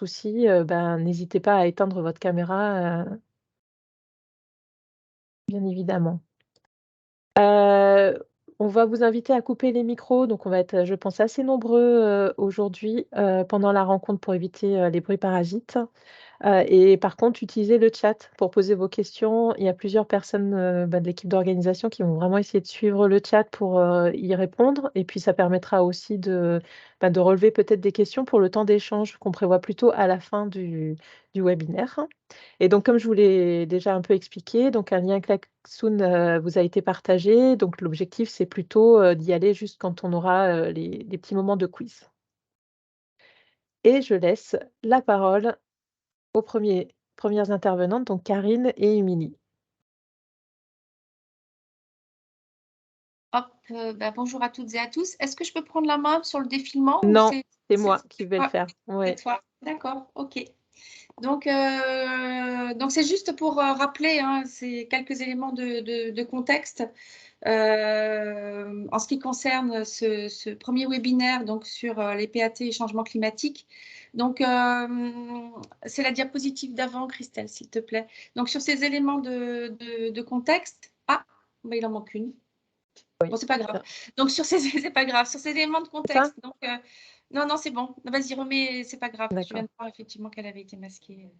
souci, n'hésitez pas à éteindre votre caméra, bien évidemment. Heu, on va vous inviter à couper les micros, donc on va être, je pense, assez nombreux, aujourd'hui, pendant la rencontre pour éviter, les bruits parasites. Et par contre, utilisez le chat pour poser vos questions. Il y a plusieurs personnes, de l'équipe d'organisation qui vont vraiment essayer de suivre le chat pour, y répondre et puis ça permettra aussi de relever peut-être des questions pour le temps d'échange qu'on prévoit plutôt à la fin du webinaire. Et donc comme je vous l'ai déjà un peu expliqué, donc un lien Klaxoon, vous a été partagé. Donc l'objectif, c'est plutôt, d'y aller juste quand on aura, les petits moments de quiz. Et je laisse la parole aux premières intervenantes, donc Karine et Émilie. Hop, bonjour à toutes et à tous. Est-ce que je peux prendre la main sur le défilement ou Non, c'est c'est moi qui vais le toi? faire. C'est Ouais. toi. D'accord, OK. Donc c'est juste pour rappeler, hein, c'est quelques éléments de contexte. En ce qui concerne ce premier webinaire donc sur les PAT et changement climatique. Donc, c'est la diapositive d'avant, Christelle, s'il te plaît. Donc, sur ces éléments de contexte, il en manque une. Bon, c'est pas grave. Donc, c'est pas grave. Sur ces éléments de C'est ça? contexte, donc, non, c'est bon. Vas-y, remets, c'est pas grave. Je viens D'accord. de voir effectivement qu'elle avait été masquée.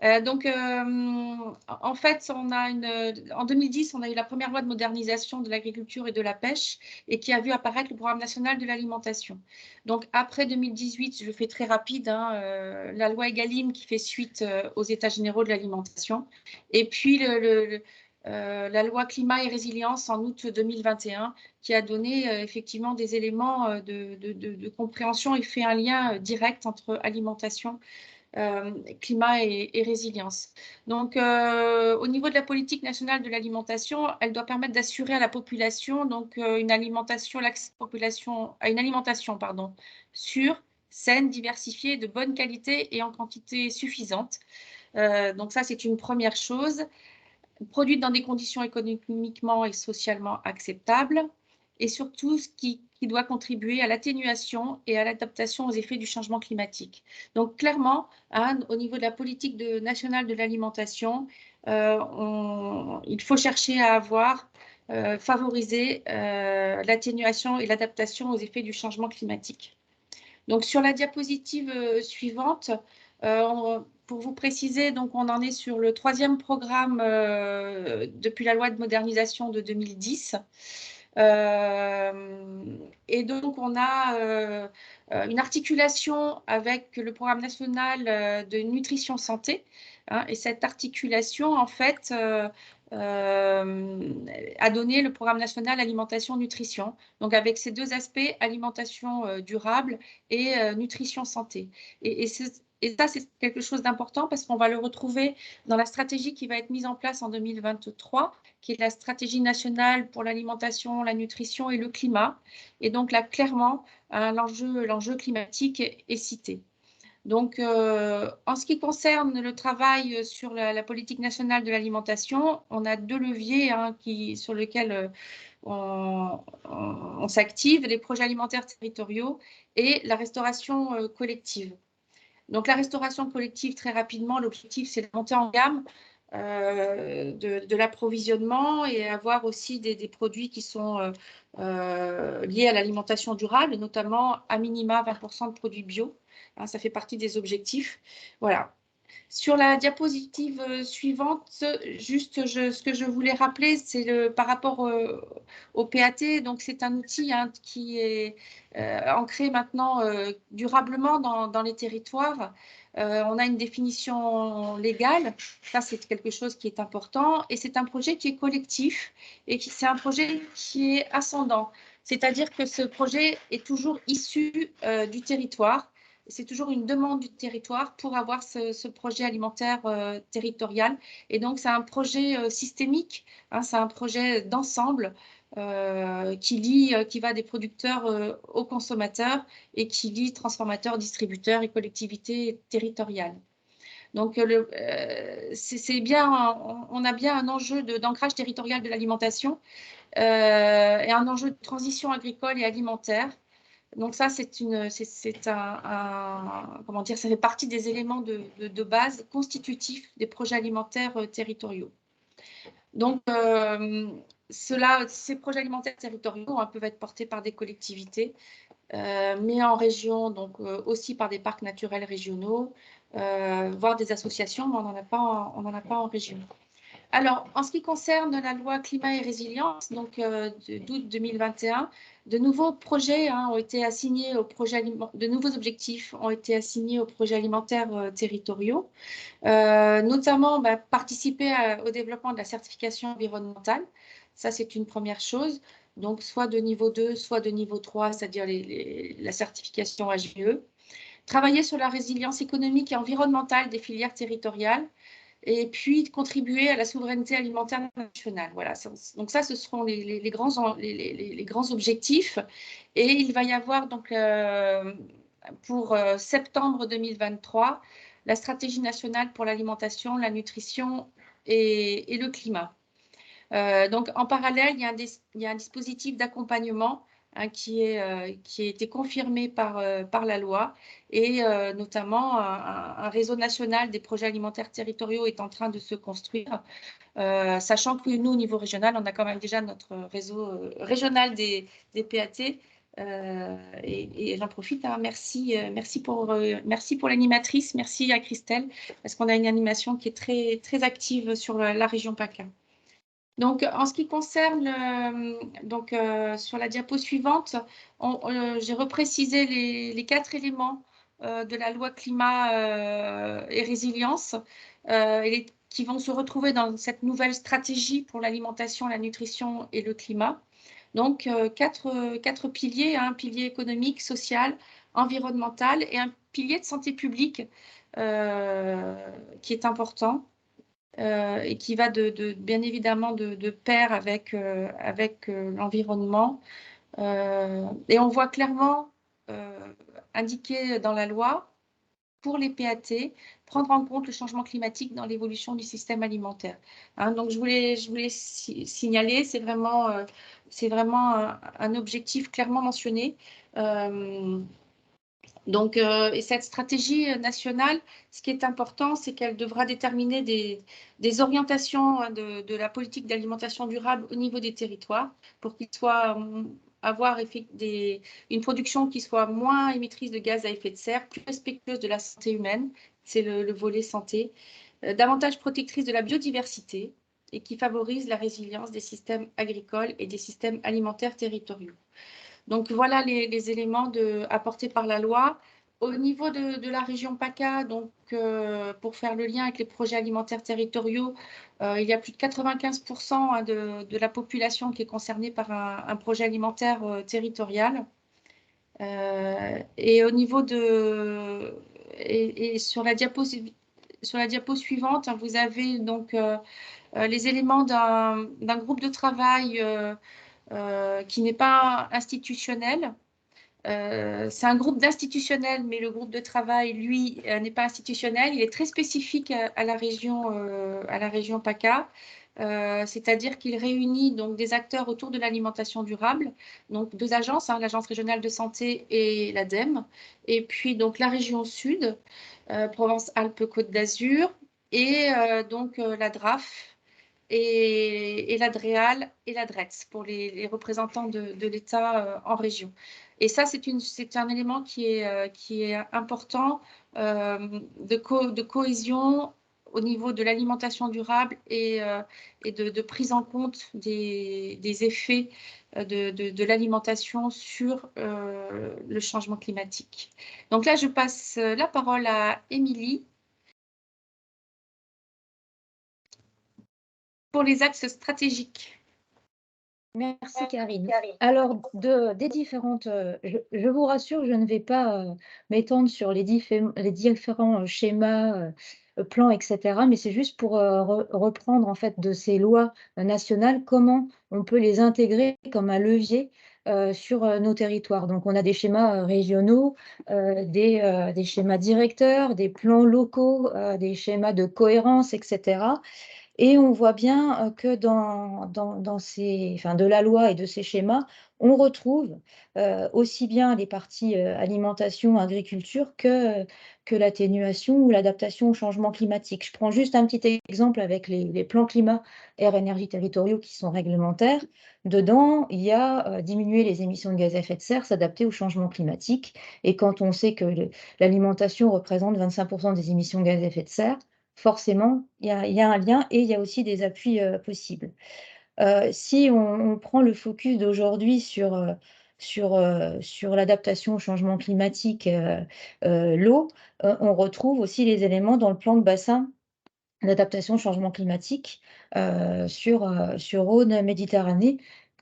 En fait, en 2010, on a eu la première loi de modernisation de l'agriculture et de la pêche et qui a vu apparaître le programme national de l'alimentation. Donc, après 2018, je fais très rapide, hein, la loi Egalim qui fait suite aux États généraux de l'alimentation. Et puis, la loi climat et résilience en août 2021 qui a donné effectivement des éléments de compréhension et fait un lien direct entre alimentation, climat et résilience. Donc, au niveau de la politique nationale de l'alimentation, elle doit permettre d'assurer à la population donc, l'accès population, à une alimentation sûre, saine, diversifiée, de bonne qualité et en quantité suffisante. Donc ça, c'est une première chose. Produite dans des conditions économiquement et socialement acceptables, et surtout ce qui doit contribuer à l'atténuation et à l'adaptation aux effets du changement climatique. Donc clairement, hein, au niveau de la politique nationale de l'alimentation, il faut chercher à favoriser l'atténuation et l'adaptation aux effets du changement climatique. Donc sur la diapositive suivante, pour vous préciser, donc on en est sur le 3e programme depuis la loi de modernisation de 2010. Et donc, on a une articulation avec le programme national de nutrition santé. Hein, et cette articulation, en fait, a donné le programme national alimentation nutrition. Donc, avec ces deux aspects, alimentation durable et nutrition santé. Et ça, c'est quelque chose d'important parce qu'on va le retrouver dans la stratégie qui va être mise en place en 2023, qui est la stratégie nationale pour l'alimentation, la nutrition et le climat. Et donc là, clairement, l'enjeu climatique est cité. Donc, en ce qui concerne le travail sur la politique nationale de l'alimentation, on a deux leviers hein, sur lesquels on s'active, les projets alimentaires territoriaux et la restauration collective. Donc, la restauration collective, très rapidement, l'objectif, c'est de monter en gamme de l'approvisionnement et avoir aussi des produits qui sont liés à l'alimentation durable, notamment à minima 20% de produits bio. Hein, ça fait partie des objectifs. Voilà. Sur la diapositive suivante, juste ce que je voulais rappeler, c'est par rapport au PAT. Donc, c'est un outil hein, qui est ancré maintenant durablement dans les territoires. On a une définition légale. Ça, c'est quelque chose qui est important. Et c'est un projet qui est collectif et c'est un projet qui est ascendant. C'est-à-dire que ce projet est toujours issu du territoire. C'est toujours une demande du territoire pour avoir ce projet alimentaire territorial. Et donc, c'est un projet systémique, hein, c'est un projet d'ensemble qui va des producteurs aux consommateurs et qui lie transformateurs, distributeurs et collectivités territoriales. Donc, c'est bien, on a bien un enjeu d'ancrage territorial de l'alimentation et un enjeu de transition agricole et alimentaire. Donc ça, comment dire, ça fait partie des éléments de base constitutifs des projets alimentaires territoriaux. Donc, ces projets alimentaires territoriaux peuvent être portés par des collectivités, mais en région, donc aussi par des parcs naturels régionaux, voire des associations, mais on n'en a pas en région. Alors, en ce qui concerne la loi climat et résilience, donc d'août 2021, de nouveaux projets ont été assignés de nouveaux objectifs ont été assignés aux projets alimentaires territoriaux, notamment participer au développement de la certification environnementale. Ça, c'est une première chose. Donc, soit de niveau 2, soit de niveau 3, c'est-à-dire la certification HVE. Travailler sur la résilience économique et environnementale des filières territoriales et puis contribuer à la souveraineté alimentaire nationale. Voilà. Donc ça, ce seront les grands objectifs. Et il va y avoir donc pour septembre 2023 la stratégie nationale pour l'alimentation, la nutrition et le climat. Donc en parallèle, il y a un dispositif d'accompagnement qui a été confirmé par la loi et notamment un réseau national des projets alimentaires territoriaux est en train de se construire, sachant que nous, au niveau régional, on a quand même déjà notre réseau régional des PAT. Et j'en profite, merci pour l'animatrice, merci à Christelle, parce qu'on a une animation qui est très, très active sur la région PACA. Donc, en ce qui concerne, sur la diapo suivante, j'ai reprécisé les 4 éléments de la loi climat et résilience qui vont se retrouver dans cette nouvelle stratégie pour l'alimentation, la nutrition et le climat. Donc, quatre piliers, un pilier économique, social, environnemental et un pilier de santé publique qui est important. Et qui va bien évidemment de pair avec l'environnement. Et on voit clairement indiqué dans la loi, pour les PAT, prendre en compte le changement climatique dans l'évolution du système alimentaire. Donc, je voulais signaler, c'est vraiment un objectif clairement mentionné. Donc, et cette stratégie nationale, ce qui est important, c'est qu'elle devra déterminer des orientations de la politique d'alimentation durable au niveau des territoires pour qu'ils soient avoir une production qui soit moins émettrice de gaz à effet de serre, plus respectueuse de la santé humaine, c'est le volet santé, davantage protectrice de la biodiversité et qui favorise la résilience des systèmes agricoles et des systèmes alimentaires territoriaux. Donc, voilà les éléments apportés par la loi. Au niveau de la région PACA, donc, pour faire le lien avec les projets alimentaires territoriaux, il y a plus de 95% de la population qui est concernée par un projet alimentaire territorial. Et au niveau et sur la diapo suivante, vous avez donc les éléments d'un groupe de travail qui n'est pas institutionnel. C'est un groupe d'institutionnels, mais le groupe de travail, lui, n'est pas institutionnel. Il est très spécifique à la région PACA. C'est-à-dire qu'il réunit donc des acteurs autour de l'alimentation durable, donc 2 agences, l'Agence régionale de santé et l'ADEME, et puis donc la région Sud, Provence-Alpes-Côte d'Azur, et donc la DRAF, et l'ADREAL et l'ADRETS pour les représentants de l'État en région. Et ça, c'est un élément qui est important de cohésion au niveau de l'alimentation durable et de prise en compte des effets de l'alimentation sur le changement climatique. Donc là, je passe la parole à Émilie pour les axes stratégiques. Merci Karine. Alors, des différentes, je vous rassure, je ne vais pas m'étendre sur les différents schémas, plans, etc. Mais c'est juste pour reprendre en fait de ces lois nationales, comment on peut les intégrer comme un levier sur nos territoires. Donc, on a des schémas régionaux, des schémas directeurs, des plans locaux, des schémas de cohérence, etc. Et on voit bien que de la loi et de ces schémas, on retrouve aussi bien les parties alimentation, agriculture que l'atténuation ou l'adaptation au changement climatique. Je prends juste un petit exemple avec les plans climat, air, énergie territoriaux qui sont réglementaires. Dedans, il y a diminuer les émissions de gaz à effet de serre, s'adapter au changement climatique. Et quand on sait que l'alimentation représente 25% des émissions de gaz à effet de serre, forcément, il y a un lien et il y a aussi des appuis possibles. Si on prend le focus d'aujourd'hui sur l'adaptation au changement climatique, l'eau, on retrouve aussi les éléments dans le plan de bassin d'adaptation au changement climatique sur Rhône-Méditerranée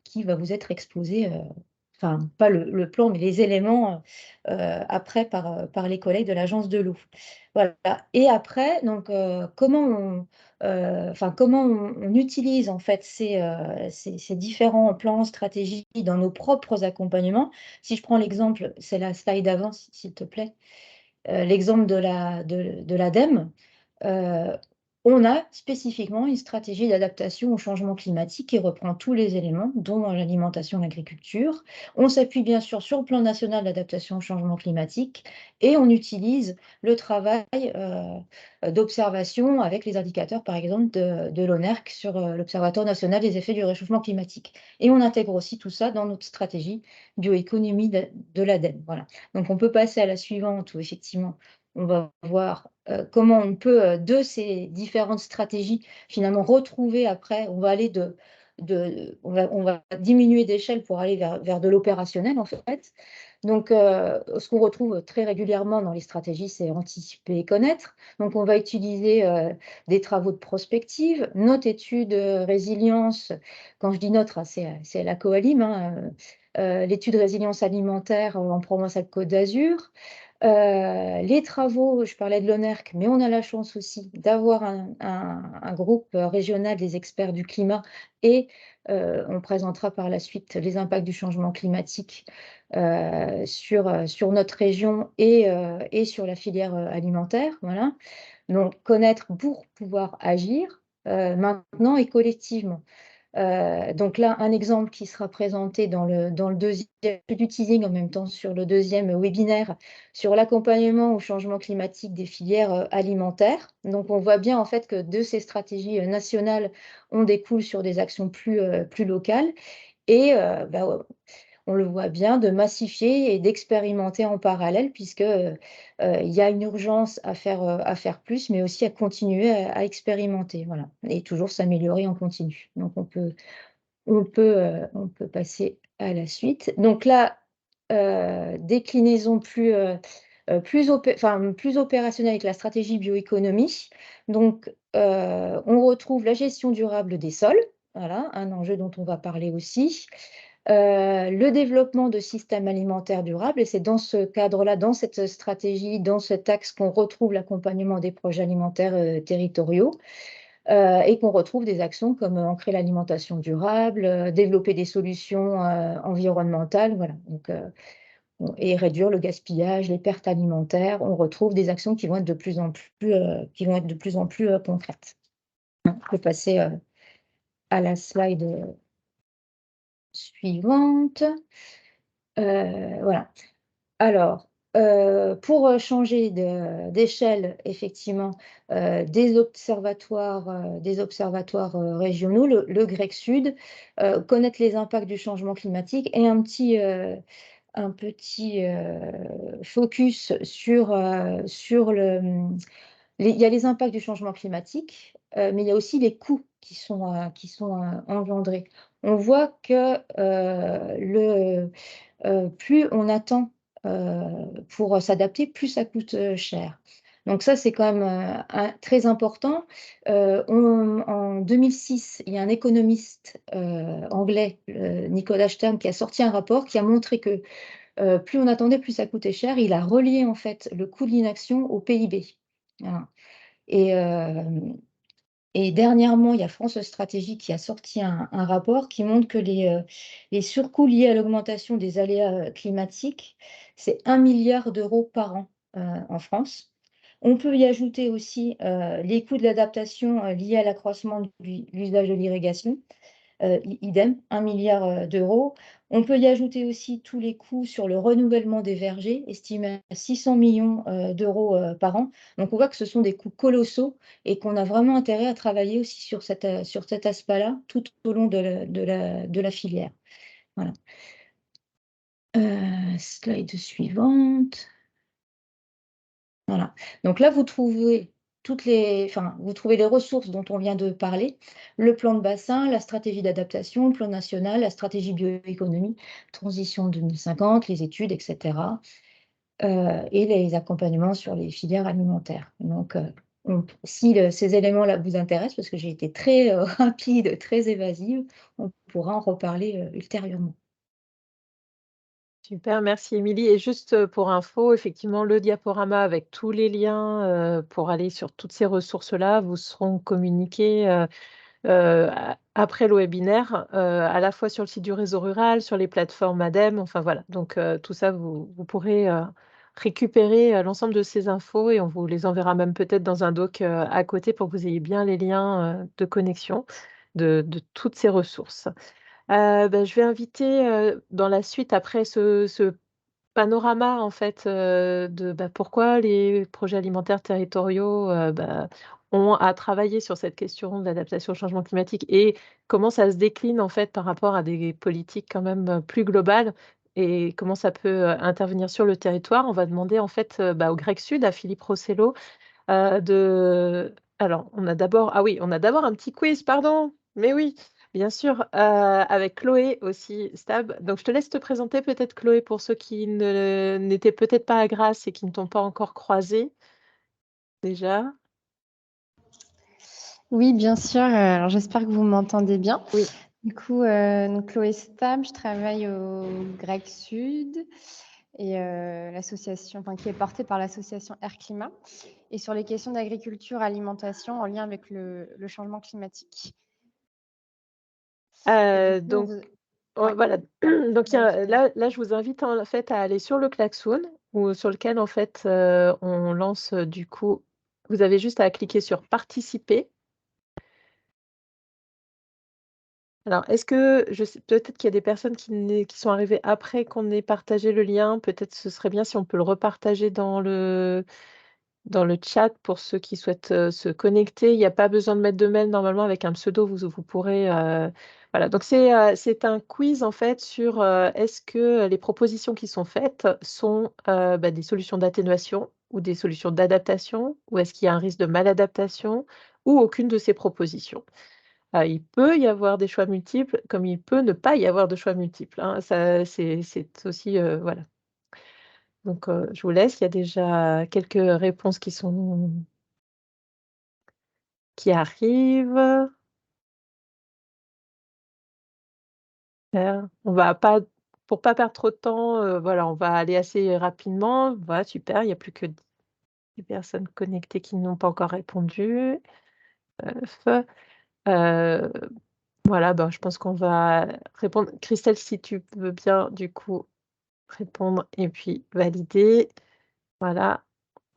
qui va vous être exposé, enfin pas le plan, mais les éléments après par les collègues de l'Agence de l'eau. Voilà. Et après, donc, comment on utilise en fait ces différents plans, stratégies dans nos propres accompagnements. Si je prends l'exemple, c'est la slide d'avant, s'il te plaît, l'exemple de l'ADEME. On a spécifiquement une stratégie d'adaptation au changement climatique qui reprend tous les éléments, dont l'alimentation et l'agriculture. On s'appuie bien sûr sur le plan national d'adaptation au changement climatique et on utilise le travail d'observation avec les indicateurs, par exemple, de l'ONERC sur l'Observatoire national des effets du réchauffement climatique. Et on intègre aussi tout ça dans notre stratégie bioéconomie de l'ADEME. Voilà. Donc on peut passer à la suivante où effectivement on va voir comment on peut, de ces différentes stratégies, finalement retrouver après, on va aller on va diminuer d'échelle pour aller vers de l'opérationnel en fait. Donc, ce qu'on retrouve très régulièrement dans les stratégies, c'est anticiper et connaître. Donc, on va utiliser des travaux de prospective, notre étude résilience. Quand je dis notre, c'est la Coalim, hein, l'étude résilience alimentaire en Provence-Alpes-Côte d'Azur. Les travaux, je parlais de l'ONERC, mais on a la chance aussi d'avoir un groupe régional des experts du climat et on présentera par la suite les impacts du changement climatique sur notre région et sur la filière alimentaire. Voilà. Donc, connaître pour pouvoir agir maintenant et collectivement. Donc là, un exemple qui sera présenté dans le deuxième, du teasing en même temps sur le deuxième webinaire sur l'accompagnement au changement climatique des filières alimentaires. Donc on voit bien en fait que de ces stratégies nationales, on découle sur des actions plus locales et on le voit bien, de massifier et d'expérimenter en parallèle, puisque il y a une urgence à faire plus, mais aussi à continuer à expérimenter, voilà, et toujours s'améliorer en continu. Donc on peut passer à la suite. Donc là, déclinaison plus opérationnelle avec la stratégie bioéconomie. Donc, on retrouve la gestion durable des sols, voilà, un enjeu dont on va parler aussi. Le développement de systèmes alimentaires durables, et c'est dans ce cadre-là, dans cette stratégie, dans cet axe qu'on retrouve l'accompagnement des projets alimentaires territoriaux et qu'on retrouve des actions comme ancrer l'alimentation durable, développer des solutions environnementales, voilà. Donc, et réduire le gaspillage, les pertes alimentaires. On retrouve des actions qui vont être de plus en plus concrètes. On peut passer à la slide suivante. Voilà. Alors, pour changer d'échelle, effectivement, des observatoires régionaux, le GREC Sud, connaître les impacts du changement climatique et un petit focus il y a les impacts du changement climatique, mais il y a aussi les coûts qui sont engendrés. On voit que plus on attend pour s'adapter, plus ça coûte cher. Donc ça, c'est quand même très important. En 2006, il y a un économiste anglais, Nicolas Stern, qui a sorti un rapport qui a montré que plus on attendait, plus ça coûtait cher. Il a relié en fait le coût de l'inaction au PIB. Voilà. Et dernièrement, il y a France Stratégie qui a sorti un rapport qui montre que les surcoûts liés à l'augmentation des aléas climatiques, c'est 1 milliard d'euros par an en France. On peut y ajouter aussi les coûts de l'adaptation liés à l'accroissement de l'usage de l'irrigation. Idem, 1 milliard d'euros. On peut y ajouter aussi tous les coûts sur le renouvellement des vergers, estimés à 600 millions d'euros par an. Donc, on voit que ce sont des coûts colossaux et qu'on a vraiment intérêt à travailler aussi sur cet aspect-là tout au long de la filière. Voilà. Slide suivante. Voilà. Donc là, vous trouvez vous trouvez les ressources dont on vient de parler, le plan de bassin, la stratégie d'adaptation, le plan national, la stratégie bioéconomie, transition 2050, les études, etc. Et les accompagnements sur les filières alimentaires. Donc, si ces éléments-là vous intéressent, parce que j'ai été très rapide, très évasive, on pourra en reparler ultérieurement. Super, merci Émilie. Et juste pour info, effectivement, le diaporama avec tous les liens pour aller sur toutes ces ressources-là vous seront communiqués après le webinaire, à la fois sur le site du réseau rural, sur les plateformes ADEME, enfin voilà. Donc tout ça, vous pourrez récupérer l'ensemble de ces infos et on vous les enverra même peut-être dans un doc à côté pour que vous ayez bien les liens de connexion de toutes ces ressources. Je vais inviter dans la suite, après ce panorama en fait, de pourquoi les projets alimentaires territoriaux ont à travailler sur cette question de l'adaptation au changement climatique et comment ça se décline en fait par rapport à des politiques quand même plus globales et comment ça peut intervenir sur le territoire. On va demander en fait au GREC Sud, à Philippe Rossello, de alors on a d'abord un petit quiz, pardon, mais oui, bien sûr, avec Chloé aussi, Stab. Donc je te laisse te présenter peut-être Chloé pour ceux qui n'étaient peut-être pas à Grasse et qui ne t'ont pas encore croisée déjà. Oui, bien sûr. Alors j'espère que vous m'entendez bien. Oui. Du coup, donc Chloé Stab, je travaille au GREC Sud et l'association, qui est portée par l'association Air Climat et sur les questions d'agriculture, alimentation en lien avec le changement climatique. Donc Ouais. voilà. Donc là, je vous invite en fait à aller sur le klaxon ou sur lequel en fait on lance du coup. Vous avez juste à cliquer sur participer. Alors, est-ce que je sais peut-être qu'il y a des personnes qui sont arrivées après qu'on ait partagé le lien. Peut-être ce serait bien si on peut le repartager dans le chat pour ceux qui souhaitent, se connecter. Il n'y a pas besoin de mettre de mail normalement avec un pseudo, vous pourrez, voilà. Donc c'est un quiz en fait sur, est-ce que les propositions qui sont faites sont, des solutions d'atténuation ou des solutions d'adaptation? Ou est-ce qu'il y a un risque de maladaptation ou aucune de ces propositions? Il peut y avoir des choix multiples, comme il peut ne pas y avoir de choix multiples, hein. Ça, c'est aussi, voilà. Donc, je vous laisse. Il y a déjà quelques réponses qui arrivent. Super. On va pas Pour pas perdre trop de temps, voilà, on va aller assez rapidement. Voilà, super, il y a plus que 10 personnes connectées qui n'ont pas encore répondu. F Voilà, je pense qu'on va répondre. Christelle, si tu veux bien, du coup, répondre et puis valider. Voilà,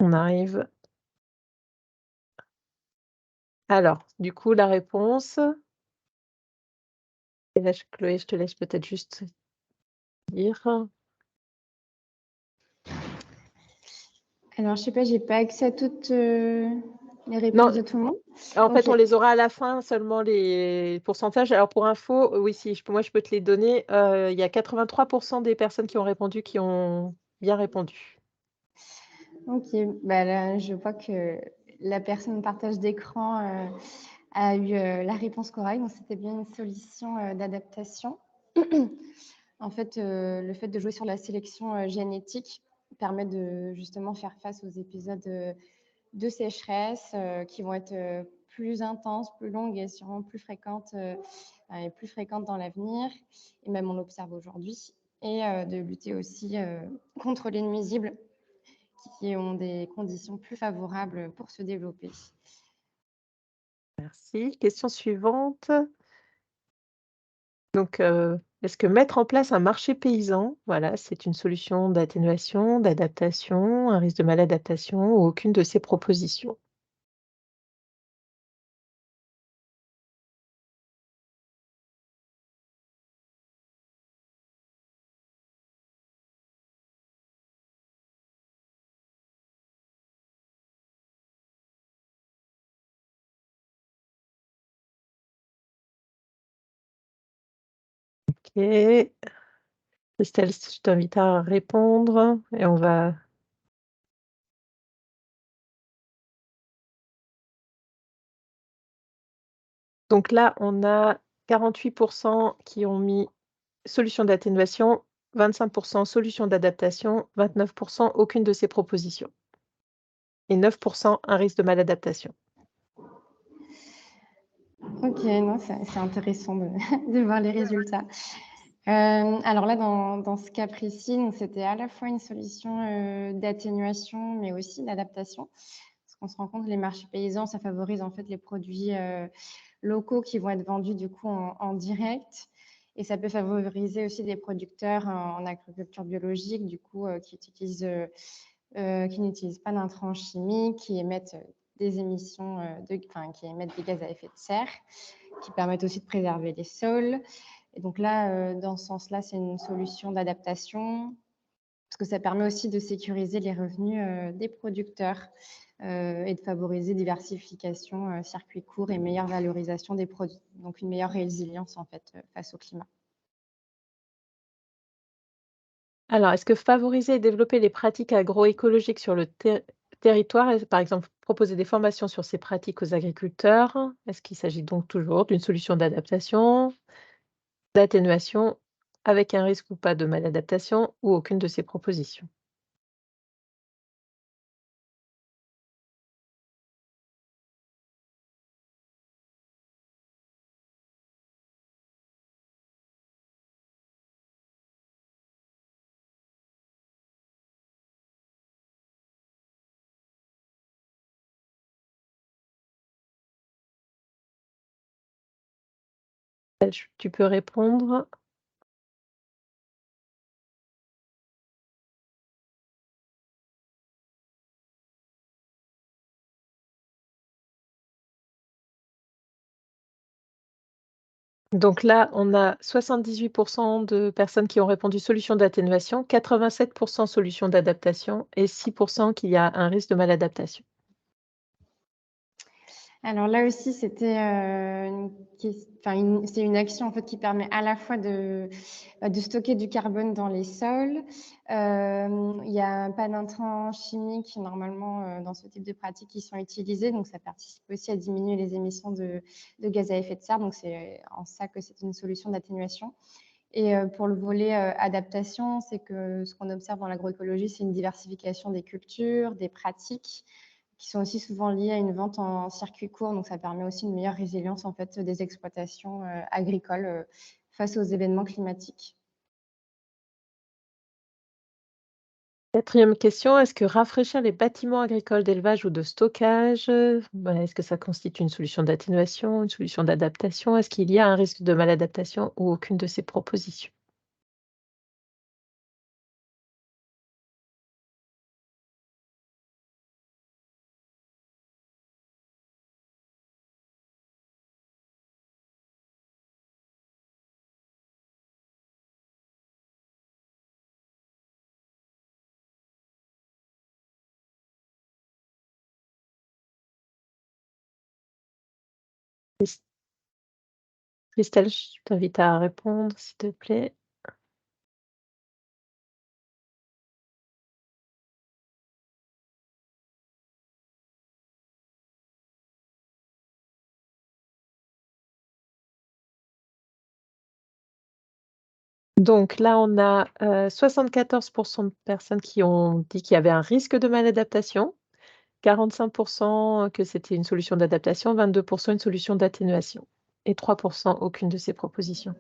on arrive. Alors, du coup, la réponse. Et là, Chloé, je te laisse peut-être juste dire. Alors, je sais pas, j'ai pas accès à toutes les Non, réponses de tout le monde. en fait, Ok. on les aura à la fin, seulement les pourcentages. Alors, pour info, oui, si moi, je peux te les donner. Il y a 83% des personnes qui ont répondu qui ont bien répondu. Ok, là, je vois que la personne au partage d'écran a eu la réponse correcte. Donc, c'était bien une solution d'adaptation. En fait, le fait de jouer sur la sélection génétique permet de justement faire face aux épisodes de sécheresse qui vont être plus intenses, plus longues et sûrement plus fréquentes dans l'avenir. Et même on l'observe aujourd'hui. Et de lutter aussi contre les nuisibles qui ont des conditions plus favorables pour se développer. Merci. Question suivante. Donc, Est-ce que mettre en place un marché paysan, voilà, c'est une solution d'atténuation, d'adaptation, un risque de maladaptation ou aucune de ces propositions? OK. Christelle, je t'invite à répondre et on va donc là, on a 48 qui ont mis solution d'atténuation, 25 solution d'adaptation, 29 aucune de ces propositions et 9 un risque de maladaptation. Ok, non, c'est intéressant de, de voir les résultats. Alors là, dans ce cas précis, donc c'était à la fois une solution d'atténuation, mais aussi d'adaptation. Parce qu'on se rend compte que les marchés paysans, ça favorise en fait les produits locaux qui vont être vendus du coup en direct. Et ça peut favoriser aussi des producteurs en agriculture biologique, du coup, qui n'utilisent pas d'intrants chimiques, qui émettent des émissions, qui émettent des gaz à effet de serre, qui permettent aussi de préserver les sols. Et donc là, dans ce sens-là, c'est une solution d'adaptation, parce que ça permet aussi de sécuriser les revenus des producteurs et de favoriser diversification, circuits courts et meilleure valorisation des produits. Donc une meilleure résilience en fait face au climat. Alors, est-ce que favoriser et développer les pratiques agroécologiques sur le territoire, par exemple, proposer des formations sur ces pratiques aux agriculteurs, est-ce qu'il s'agit donc toujours d'une solution d'adaptation, d'atténuation, avec un risque ou pas de maladaptation, ou aucune de ces propositions? Tu peux répondre. Donc là, on a 78 de personnes qui ont répondu solution d'atténuation, 87 solution d'adaptation et 6 qu'il y a un risque de maladaptation. Alors là aussi, c'était c'est une action en fait qui permet à la fois de stocker du carbone dans les sols. Il n'y a pas d'intrants chimiques normalement dans ce type de pratiques qui sont utilisés, donc ça participe aussi à diminuer les émissions de gaz à effet de serre. Donc c'est en ça que c'est une solution d'atténuation. Et pour le volet adaptation, c'est que ce qu'on observe dans l'agroécologie, c'est une diversification des cultures, des pratiques qui sont aussi souvent liées à une vente en circuit court. Donc, ça permet aussi une meilleure résilience en fait des exploitations agricoles face aux événements climatiques. 4e question, est-ce que rafraîchir les bâtiments agricoles d'élevage ou de stockage, est-ce que ça constitue une solution d'atténuation, une solution d'adaptation? Est-ce qu'il y a un risque de maladaptation ou aucune de ces propositions? Chris Christelle, je t'invite à répondre, s'il te plaît. Donc là, on a, 74 de personnes qui ont dit qu'il y avait un risque de maladaptation, 45 que c'était une solution d'adaptation, 22 une solution d'atténuation et 3 aucune de ces propositions.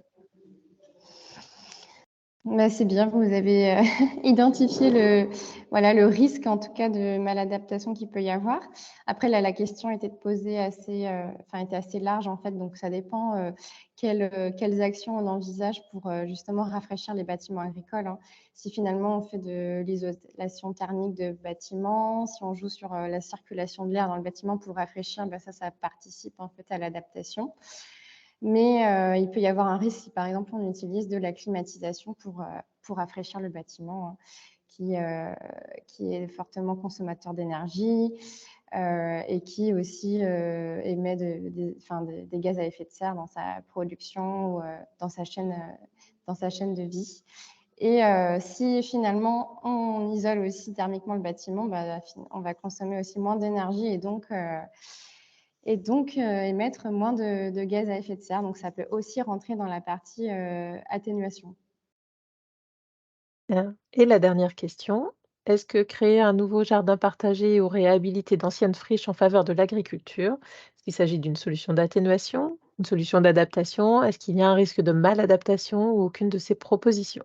Bah, c'est bien, vous avez identifié le risque, en tout cas, de maladaptation qu'il peut y avoir. Après, là, la question était était assez large, en fait, donc ça dépend quelles actions on envisage pour justement rafraîchir les bâtiments agricoles, hein. Si finalement on fait de l'isolation thermique de bâtiments, si on joue sur la circulation de l'air dans le bâtiment pour rafraîchir, bah, ça participe en fait à l'adaptation. Mais il peut y avoir un risque si, par exemple, on utilise de la climatisation pour rafraîchir le bâtiment, hein, qui est fortement consommateur d'énergie et qui aussi émet des gaz à effet de serre dans sa production ou dans sa chaîne de vie. Et si finalement on isole aussi thermiquement le bâtiment, bah, on va consommer aussi moins d'énergie et donc émettre moins de gaz à effet de serre. Donc, ça peut aussi rentrer dans la partie atténuation. Bien. Et la dernière question, est-ce que créer un nouveau jardin partagé ou réhabiliter d'anciennes friches en faveur de l'agriculture, est-ce qu'il s'agit d'une solution d'atténuation, une solution d'adaptation? Est-ce qu'il y a un risque de maladaptation ou aucune de ces propositions?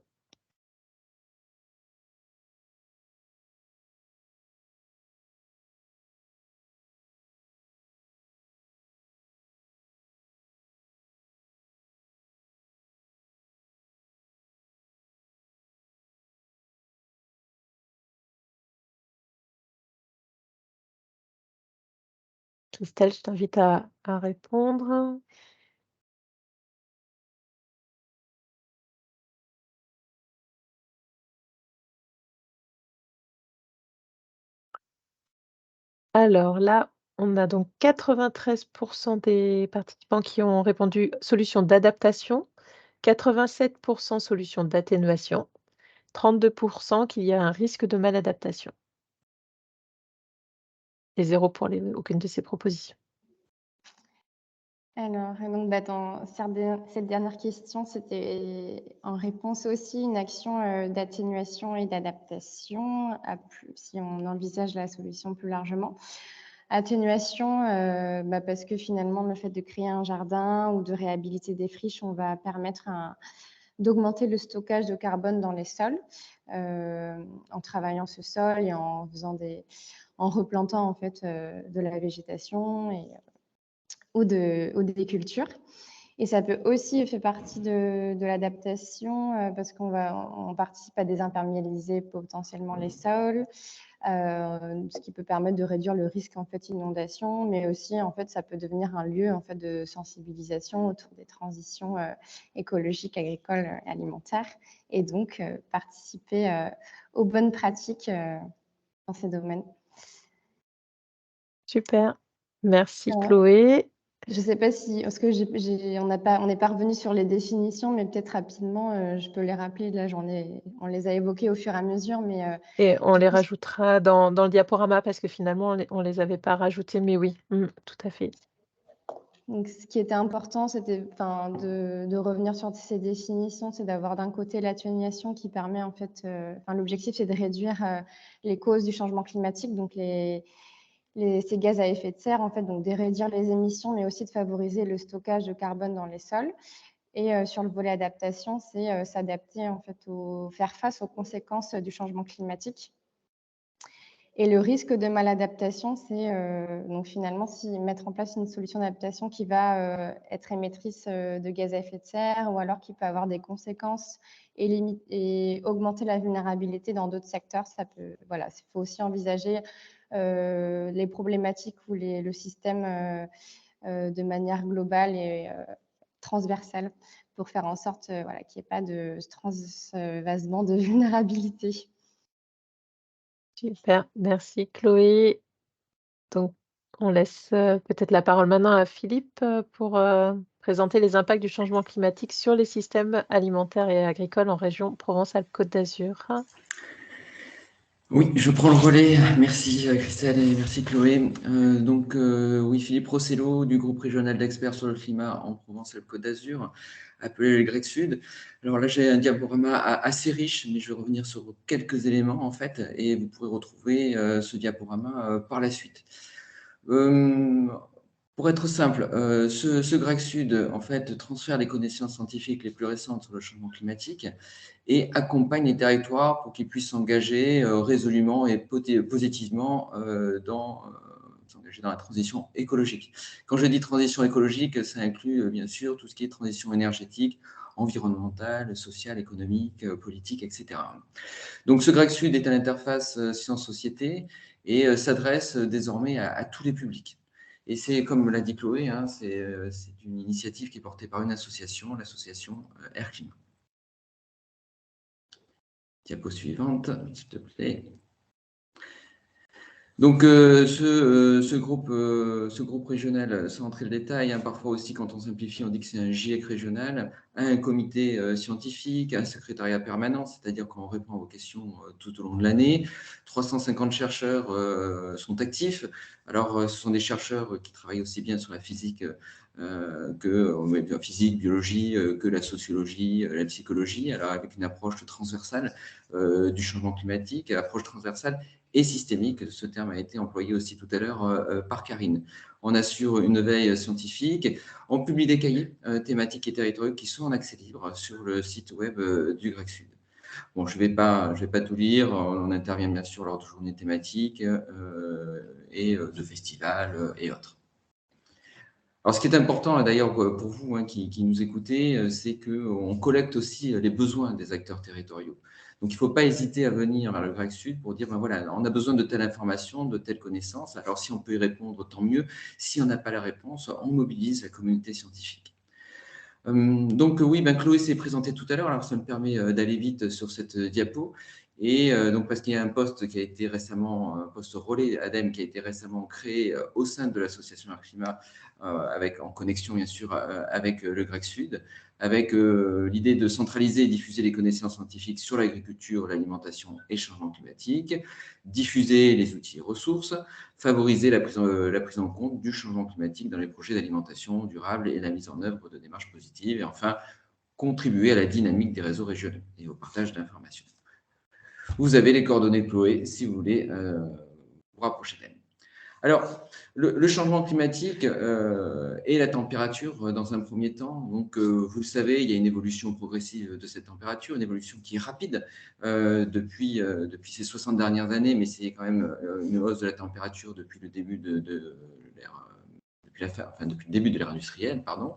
Christelle, je t'invite à répondre. Alors là, on a donc 93 des participants qui ont répondu solution d'adaptation, 87 solution d'atténuation, 32 qu'il y a un risque de maladaptation et 0 pour aucune de ces propositions. Alors, et donc, dans cette dernière question, c'était en réponse aussi une action d'atténuation et d'adaptation, si on envisage la solution plus largement. Atténuation, parce que finalement, le fait de créer un jardin ou de réhabiliter des friches, on va permettre d'augmenter le stockage de carbone dans les sols en travaillant ce sol et en replantant en fait de la végétation ou des cultures. Et ça peut aussi faire partie de l'adaptation parce on participe à désimperméabiliser potentiellement les sols, ce qui peut permettre de réduire le risque en fait inondation, mais aussi en fait ça peut devenir un lieu en fait de sensibilisation autour des transitions écologiques, agricoles, alimentaires, et donc participer aux bonnes pratiques dans ces domaines. Super, merci Chloé. Je ne sais pas si, parce que on n'est pas revenu sur les définitions, mais peut-être rapidement, je peux les rappeler. Là, on les a évoquées au fur et à mesure, mais Et on du les coup, rajoutera dans le diaporama parce que finalement on les avait pas rajoutés, mais oui, tout à fait. donc, ce qui était important, c'était de revenir sur ces définitions, c'est d'avoir d'un côté l'atténuation qui permet en fait, l'objectif c'est de réduire les causes du changement climatique, donc ces gaz à effet de serre, en fait, donc de réduire les émissions, mais aussi de favoriser le stockage de carbone dans les sols. Et sur le volet adaptation, c'est s'adapter en fait, faire face aux conséquences du changement climatique. Et le risque de maladaptation, c'est donc finalement mettre en place une solution d'adaptation qui va être émettrice de gaz à effet de serre ou alors qui peut avoir des conséquences et augmenter la vulnérabilité dans d'autres secteurs. Il faut aussi envisager les problématiques ou le système de manière globale et transversale pour faire en sorte qu'il n'y ait pas de transvasement de vulnérabilité. Super, merci Chloé. Donc on laisse, peut-être la parole maintenant à Philippe, pour, présenter les impacts du changement climatique sur les systèmes alimentaires et agricoles en région Provence-Alpes-Côte d'Azur. Oui, je prends le relais. Merci Christelle et merci Chloé. Oui, Philippe Rossello du groupe régional d'experts sur le climat en Provence-Alpes-Côte d'Azur, appelé le GREC Sud. Alors là, j'ai un diaporama assez riche, mais je vais revenir sur quelques éléments en fait, et vous pourrez retrouver ce diaporama par la suite. Pour être simple, ce GREC Sud, en fait, transfère les connaissances scientifiques les plus récentes sur le changement climatique et accompagne les territoires pour qu'ils puissent s'engager résolument et positivement s'engager dans la transition écologique. Quand je dis transition écologique, ça inclut bien sûr tout ce qui est transition énergétique, environnementale, sociale, économique, politique, etc. Donc ce GREC Sud est à l'interface science-société et s'adresse désormais à tous les publics. Et c'est, comme l'a dit Chloé, hein, c'est une initiative qui est portée par une association, l'association Air Climat. Diapo suivante, s'il te plaît. Donc, ce groupe régional, sans entrer le détail, hein, parfois aussi quand on simplifie, on dit que c'est un GIEC régional, un comité scientifique, un secrétariat permanent, c'est-à-dire qu'on répond à vos questions tout au long de l'année. 350 chercheurs sont actifs. Alors, ce sont des chercheurs qui travaillent aussi bien sur la physique physique, biologie, que la sociologie, la psychologie, alors avec une approche transversale du changement climatique, approche transversale et systémique. Ce terme a été employé aussi tout à l'heure par Karine. On assure une veille scientifique, on publie des cahiers thématiques et territoriaux qui sont en accès libre sur le site web du GREC Sud. Bon, je vais pas tout lire, on intervient bien sûr lors de journées thématiques et de festivals et autres. Alors, ce qui est important, d'ailleurs, pour vous qui nous écoutez, c'est qu'on collecte aussi les besoins des acteurs territoriaux. Donc, il ne faut pas hésiter à venir vers le GREC Sud pour dire, ben voilà, on a besoin de telle information, de telle connaissance. Alors, si on peut y répondre, tant mieux. Si on n'a pas la réponse, on mobilise la communauté scientifique. Donc, oui, Chloé s'est présentée tout à l'heure. Alors, ça me permet d'aller vite sur cette diapo. Et donc, parce qu'il y a un poste qui a été récemment, un poste relais ADEME qui a été récemment créé au sein de l'association Air Climat, en connexion bien sûr avec le GREC Sud, avec l'idée de centraliser et diffuser les connaissances scientifiques sur l'agriculture, l'alimentation et le changement climatique, diffuser les outils et ressources, favoriser la prise en compte du changement climatique dans les projets d'alimentation durable et la mise en œuvre de démarches positives, et enfin, contribuer à la dynamique des réseaux régionaux et au partage d'informations. Vous avez les coordonnées de Chloé si vous voulez vous rapprocher d'elle. Alors, le changement climatique et la température dans un premier temps. Donc, vous le savez, il y a une évolution progressive de cette température, une évolution qui est rapide depuis ces 60 dernières années, mais c'est quand même une hausse de la température depuis le début de l'ère. Depuis le début de l'ère industrielle, pardon.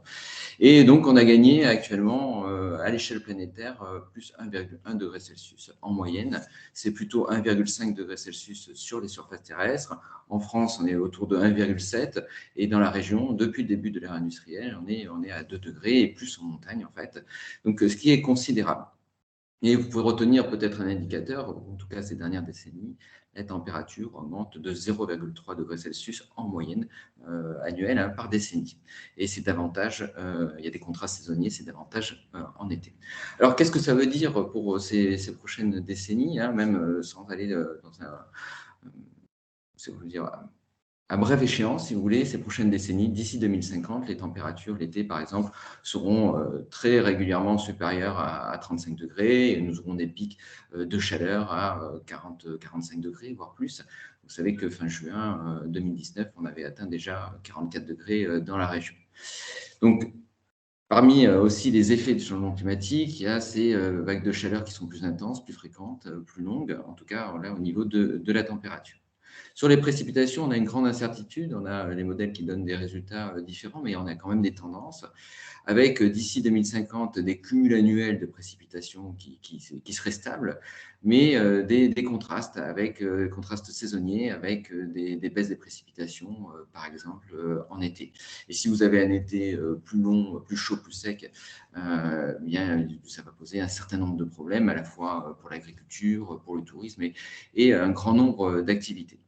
Et donc, on a gagné actuellement, à l'échelle planétaire, plus 1,1 degré Celsius en moyenne. C'est plutôt 1,5 degré Celsius sur les surfaces terrestres. En France, on est autour de 1,7. Et dans la région, depuis le début de l'ère industrielle, on est à 2 degrés et plus en montagne, en fait. Donc, ce qui est considérable. Et vous pouvez retenir peut-être un indicateur, en tout cas ces dernières décennies, la température augmente de 0,3 degrés Celsius en moyenne annuelle par décennie. Et c'est davantage, il y a des contrastes saisonniers, c'est davantage en été. Alors qu'est-ce que ça veut dire pour ces prochaines décennies, même sans aller dans un... je veux dire, à brève échéance, si vous voulez, ces prochaines décennies, d'ici 2050, les températures, l'été par exemple, seront très régulièrement supérieures à 35 degrés et nous aurons des pics de chaleur à 40-45 degrés, voire plus. Vous savez que fin juin 2019, on avait atteint déjà 44 degrés dans la région. Donc, parmi aussi les effets du changement climatique, il y a ces vagues de chaleur qui sont plus intenses, plus fréquentes, plus longues, en tout cas là, au niveau de la température. Sur les précipitations, on a une grande incertitude. On a les modèles qui donnent des résultats différents, mais on a quand même des tendances. Avec d'ici 2050 des cumuls annuels de précipitations qui seraient stables, mais des contrastes avec contrastes saisonniers, avec des baisses des précipitations, par exemple en été. Et si vous avez un été plus long, plus chaud, plus sec, bien, ça va poser un certain nombre de problèmes, à la fois pour l'agriculture, pour le tourisme et un grand nombre d'activités.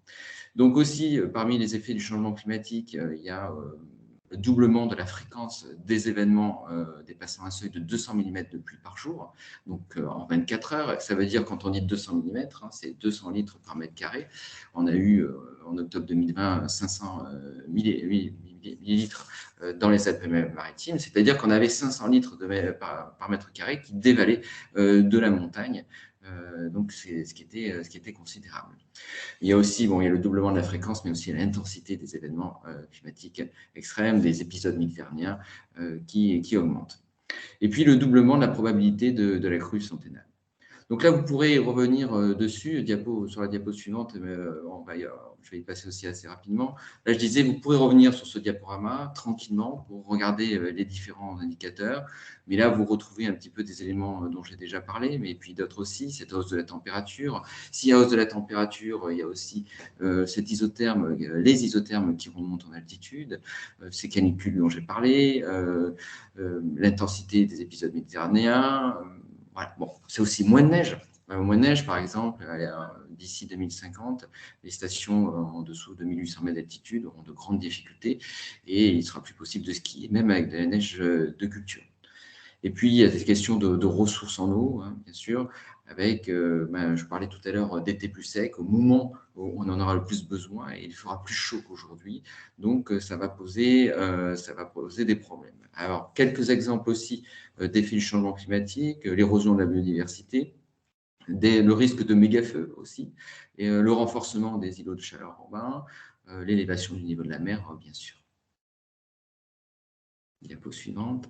Donc aussi, parmi les effets du changement climatique, il y a le doublement de la fréquence des événements dépassant un seuil de 200 mm de pluie par jour, donc en 24 heures. Ça veut dire, quand on dit 200 mm, c'est 200 litres par mètre carré. On a eu, en octobre 2020, 500 millilitres dans les Alpes-Maritimes, c'est-à-dire qu'on avait 500 litres par mètre carré qui dévalaient de la montagne Donc, c'est ce qui était considérable. Il y a aussi, bon, il y a le doublement de la fréquence, mais aussi l'intensité des événements climatiques extrêmes, des épisodes méditerranéens qui augmentent. Et puis, le doublement de la probabilité de la crue centennale. Donc là, vous pourrez revenir dessus, sur la diapo suivante, mais je vais y passer aussi assez rapidement. Là, je disais, vous pourrez revenir sur ce diaporama tranquillement pour regarder les différents indicateurs. Mais là, vous retrouvez un petit peu des éléments dont j'ai déjà parlé, mais puis d'autres aussi, cette hausse de la température. S'il y a hausse de la température, il y a aussi cet isotherme, les isothermes qui remontent en altitude, ces canicules dont j'ai parlé, l'intensité des épisodes méditerranéens. Voilà. Bon, c'est aussi moins de neige. Moins de neige, par exemple, d'ici 2050, les stations en dessous de 1800 mètres d'altitude auront de grandes difficultés et il sera plus possible de skier, même avec de la neige de culture. Et puis, il y a des questions de ressources en eau, hein, bien sûr, avec, je parlais tout à l'heure d'été plus sec, au moment où on en aura le plus besoin, et il fera plus chaud qu'aujourd'hui. Donc, ça va poser des problèmes. Alors, quelques exemples aussi d'effets du changement climatique, l'érosion de la biodiversité, le risque de méga-feux aussi, et le renforcement des îlots de chaleur urbains, l'élévation du niveau de la mer, bien sûr. Diapo suivante.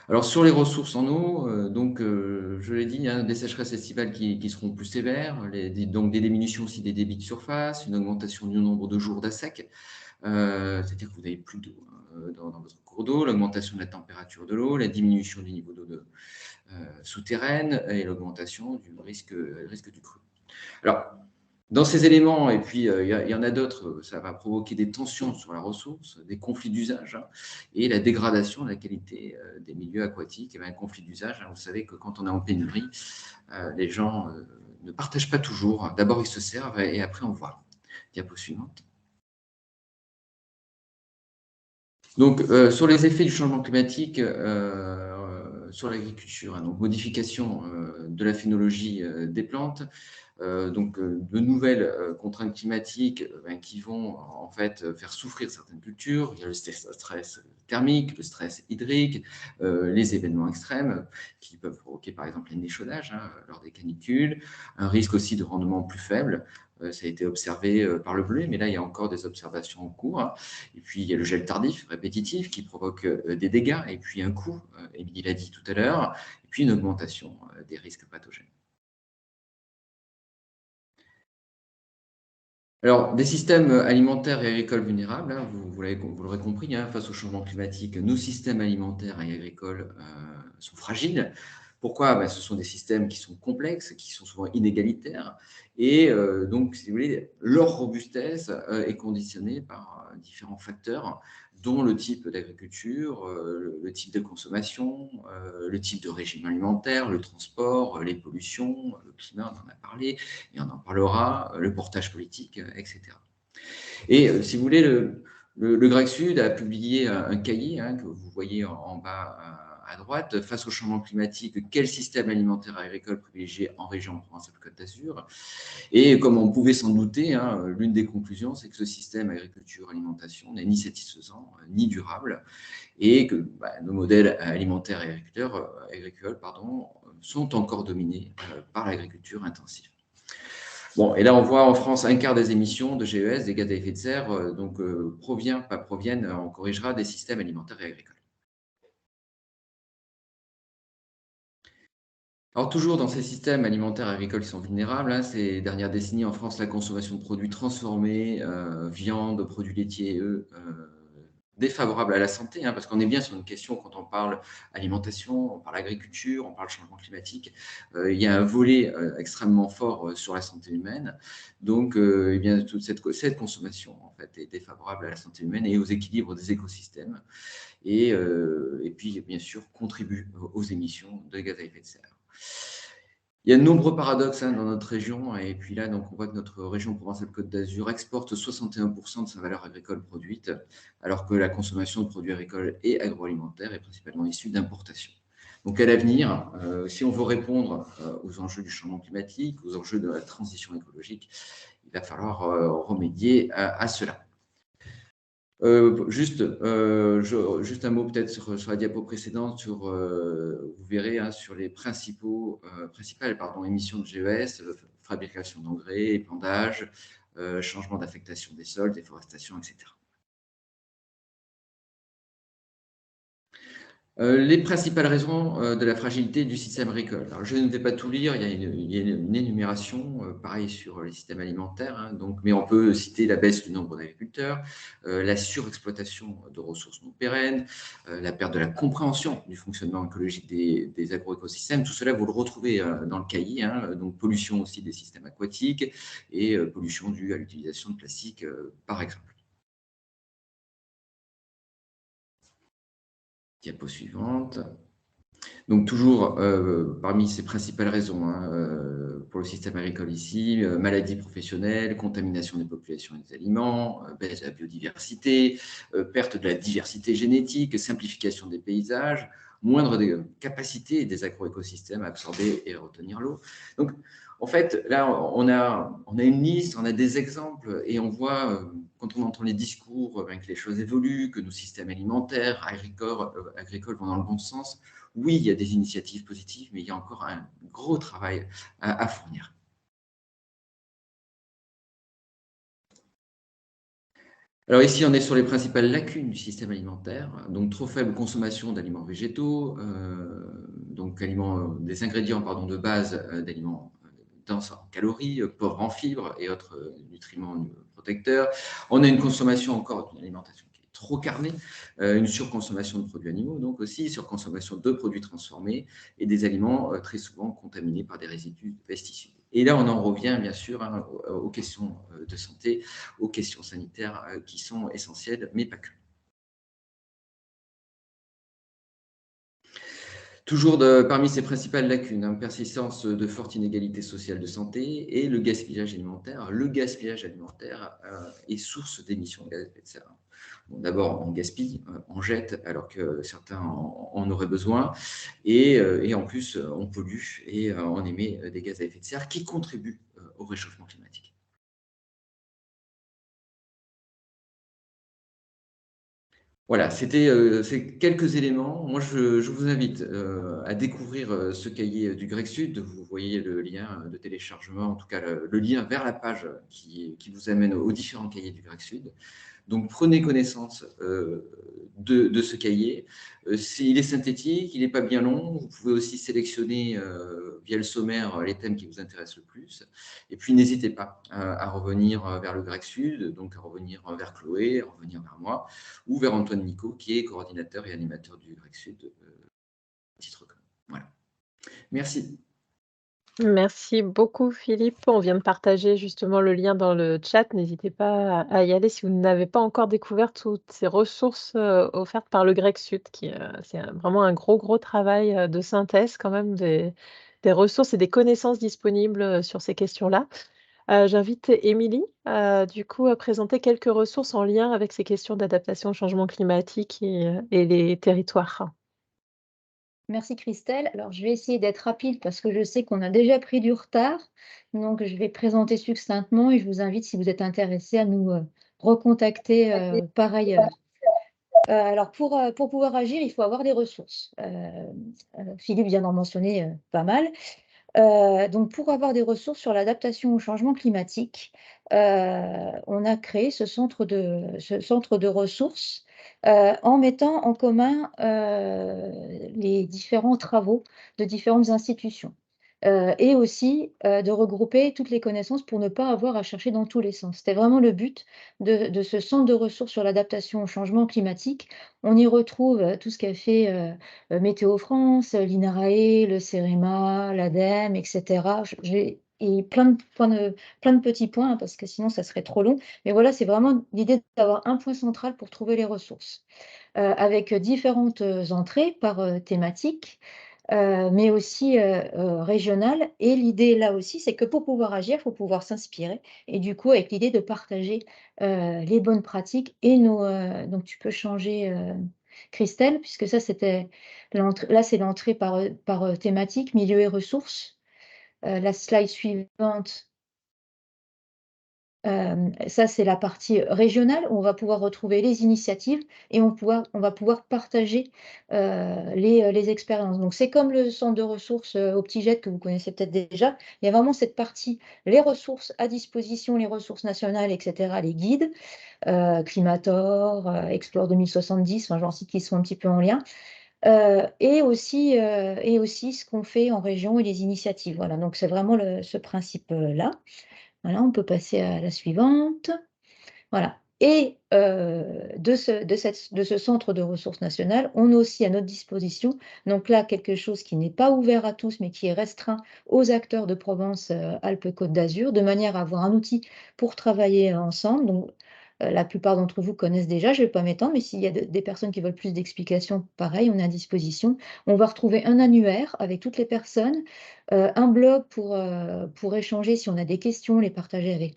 Alors, sur les ressources en eau, je l'ai dit, hein, des sécheresses estivales qui seront plus sévères, donc des diminutions aussi des débits de surface, une augmentation du nombre de jours d'assec, c'est-à-dire que vous n'avez plus d'eau dans votre cours d'eau, l'augmentation de la température de l'eau, la diminution du niveau d'eau souterraine et l'augmentation du risque du crue. Alors, dans ces éléments, et puis il y en a d'autres, ça va provoquer des tensions sur la ressource, des conflits d'usage et la dégradation de la qualité des milieux aquatiques. Et bien, un conflit d'usage, vous savez que quand on est en pénurie, les gens ne partagent pas toujours. D'abord, ils se servent et après, on voit. Diapo suivante. Donc, sur les effets du changement climatique sur l'agriculture, hein, donc modification de la phénologie des plantes, de nouvelles contraintes climatiques qui vont en fait faire souffrir certaines cultures. Il y a le stress thermique, le stress hydrique, les événements extrêmes qui peuvent provoquer par exemple les néchaudages lors des canicules, un risque aussi de rendement plus faible. Ça a été observé par le bleu, mais là, il y a encore des observations en cours. Et puis, il y a le gel tardif, répétitif, qui provoque des dégâts, et puis un coût, Émilie l'a dit tout à l'heure, et puis une augmentation des risques pathogènes. Alors, des systèmes alimentaires et agricoles vulnérables, hein, vous l'aurez compris, hein, face au changement climatique, nos systèmes alimentaires et agricoles sont fragiles. Pourquoi ? Ce sont des systèmes qui sont complexes, qui sont souvent inégalitaires, et donc, si vous voulez, leur robustesse est conditionnée par différents facteurs, dont le type d'agriculture, le type de consommation, le type de régime alimentaire, le transport, les pollutions, le climat, on en a parlé, et on en parlera, le portage politique, etc. Et si vous voulez, le GREC Sud a publié un cahier que vous voyez en bas à droite, face au changement climatique, quel système alimentaire et agricole privilégier en région Provence-Alpes-Côte d'Azur. Et comme on pouvait s'en douter, l'une des conclusions, c'est que ce système agriculture-alimentation n'est ni satisfaisant, ni durable, et que nos modèles alimentaires et agricoles sont encore dominés par l'agriculture intensive. Bon, et là, on voit en France un quart des émissions de GES, des gaz à effet de serre, proviennent, on corrigera, des systèmes alimentaires et agricoles. Alors, toujours dans ces systèmes alimentaires et agricoles qui sont vulnérables, ces dernières décennies en France, la consommation de produits transformés, viande, produits laitiers, défavorables à la santé, parce qu'on est bien sur une question quand on parle alimentation, on parle agriculture, on parle changement climatique. Il y a un volet extrêmement fort sur la santé humaine. Donc, toute cette consommation en fait, est défavorable à la santé humaine et aux équilibres des écosystèmes. Et puis, bien sûr, contribue aux émissions de gaz à effet de serre. Il y a de nombreux paradoxes dans notre région, et puis là, donc, on voit que notre région Provence-Alpes-Côte d'Azur exporte 61% de sa valeur agricole produite, alors que la consommation de produits agricoles et agroalimentaires est principalement issue d'importations. Donc à l'avenir, si on veut répondre aux enjeux du changement climatique, aux enjeux de la transition écologique, il va falloir remédier à cela. Juste un mot peut-être sur la diapo précédente, vous verrez hein, sur les principales émissions de GES, fabrication d'engrais, épandage, changement d'affectation des sols, déforestation, etc. Les principales raisons de la fragilité du système agricole. Alors, je ne vais pas tout lire, il y a une énumération, pareil sur les systèmes alimentaires, hein, mais on peut citer la baisse du nombre d'agriculteurs, la surexploitation de ressources non pérennes, la perte de la compréhension du fonctionnement écologique des agroécosystèmes. Tout cela, vous le retrouvez dans le cahier, hein, donc pollution aussi des systèmes aquatiques et pollution due à l'utilisation de plastique, par exemple. Diapo suivante. Donc toujours parmi ces principales raisons hein, pour le système agricole ici, maladies professionnelles, contamination des populations et des aliments, baisse de la biodiversité, perte de la diversité génétique, simplification des paysages, moindre capacité des agroécosystèmes à absorber et à retenir l'eau. Donc en fait, là, on a une liste, on a des exemples et on voit, quand on entend les discours, que les choses évoluent, que nos systèmes alimentaires, agricoles vont dans le bon sens. Oui, il y a des initiatives positives, mais il y a encore un gros travail à fournir. Alors ici, on est sur les principales lacunes du système alimentaire. Donc, trop faible consommation d'aliments végétaux, donc des ingrédients de base d'aliments denses en calories, pauvres en fibres et autres nutriments protecteurs. On a une consommation encore d'une alimentation qui est trop carnée, une surconsommation de produits animaux, donc aussi surconsommation de produits transformés et des aliments très souvent contaminés par des résidus de pesticides. Et là, on en revient bien sûr hein, aux questions de santé, aux questions sanitaires qui sont essentielles, mais pas que. Toujours parmi ces principales lacunes, hein, persistance de fortes inégalités sociales de santé et le gaspillage alimentaire. Le gaspillage alimentaire est source d'émissions de gaz à effet de serre. Bon, d'abord, on gaspille, on jette alors que certains en auraient besoin. Et en plus, on pollue et on émet des gaz à effet de serre qui contribuent au réchauffement climatique. Voilà, c'était ces quelques éléments. Moi, je vous invite à découvrir ce cahier du Grec Sud. Vous voyez le lien de téléchargement, en tout cas le lien vers la page qui vous amène aux différents cahiers du Grec Sud. Donc, prenez connaissance de ce cahier. Il est synthétique, il n'est pas bien long. Vous pouvez aussi sélectionner via le sommaire les thèmes qui vous intéressent le plus. Et puis, n'hésitez pas à revenir vers le Grec Sud, donc à revenir vers Chloé, à revenir vers moi, ou vers Antoine Nico, qui est coordinateur et animateur du Grec Sud, titre commun. Voilà. Merci. Merci beaucoup Philippe. On vient de partager justement le lien dans le chat. N'hésitez pas à y aller si vous n'avez pas encore découvert toutes ces ressources offertes par le Grec Sud, c'est vraiment un gros travail de synthèse quand même des ressources et des connaissances disponibles sur ces questions-là. J'invite Émilie, du coup, à présenter quelques ressources en lien avec ces questions d'adaptation au changement climatique et les territoires. Merci Christelle. Alors, je vais essayer d'être rapide parce que je sais qu'on a déjà pris du retard. Donc, je vais présenter succinctement et je vous invite, si vous êtes intéressé, à nous recontacter par ailleurs. Alors, pour pouvoir agir, il faut avoir des ressources. Philippe vient d'en mentionner pas mal. Donc, pour avoir des ressources sur l'adaptation au changement climatique, on a créé ce centre de ressources en mettant en commun les différents travaux de différentes institutions. Et aussi de regrouper toutes les connaissances pour ne pas avoir à chercher dans tous les sens. C'était vraiment le but de ce centre de ressources sur l'adaptation au changement climatique. On y retrouve tout ce qu'a fait Météo France, l'INRAE, le CEREMA, l'ADEME, etc. Et plein de petits points, hein, parce que sinon ça serait trop long. Mais voilà, c'est vraiment l'idée d'avoir un point central pour trouver les ressources, avec différentes entrées par thématique, mais aussi régionales. Et l'idée là aussi, c'est que pour pouvoir agir, il faut pouvoir s'inspirer. Et du coup, avec l'idée de partager les bonnes pratiques et donc tu peux changer, Christelle, puisque ça c'était l'entrée. Là, c'est l'entrée par thématique, milieu et ressources. La slide suivante. Ça, c'est la partie régionale où on va pouvoir retrouver les initiatives et on va pouvoir partager les expériences. Donc, c'est comme le centre de ressources Optijet que vous connaissez peut-être déjà. Il y a vraiment cette partie, les ressources à disposition, les ressources nationales, etc., les guides, Climator, Explore 2070, enfin, j'en cite qui sont un petit peu en lien. Et aussi ce qu'on fait en région et les initiatives. Voilà, donc c'est vraiment ce principe-là. Voilà, on peut passer à la suivante. Voilà. Et de ce centre de ressources nationales, on a aussi à notre disposition, donc là, quelque chose qui n'est pas ouvert à tous, mais qui est restreint aux acteurs de Provence-Alpes-Côte d'Azur, de manière à avoir un outil pour travailler ensemble. Donc, la plupart d'entre vous connaissent déjà, je ne vais pas m'étendre, mais s'il y a des personnes qui veulent plus d'explications, pareil, on est à disposition. On va retrouver un annuaire avec toutes les personnes, un blog pour échanger si on a des questions, les partager avec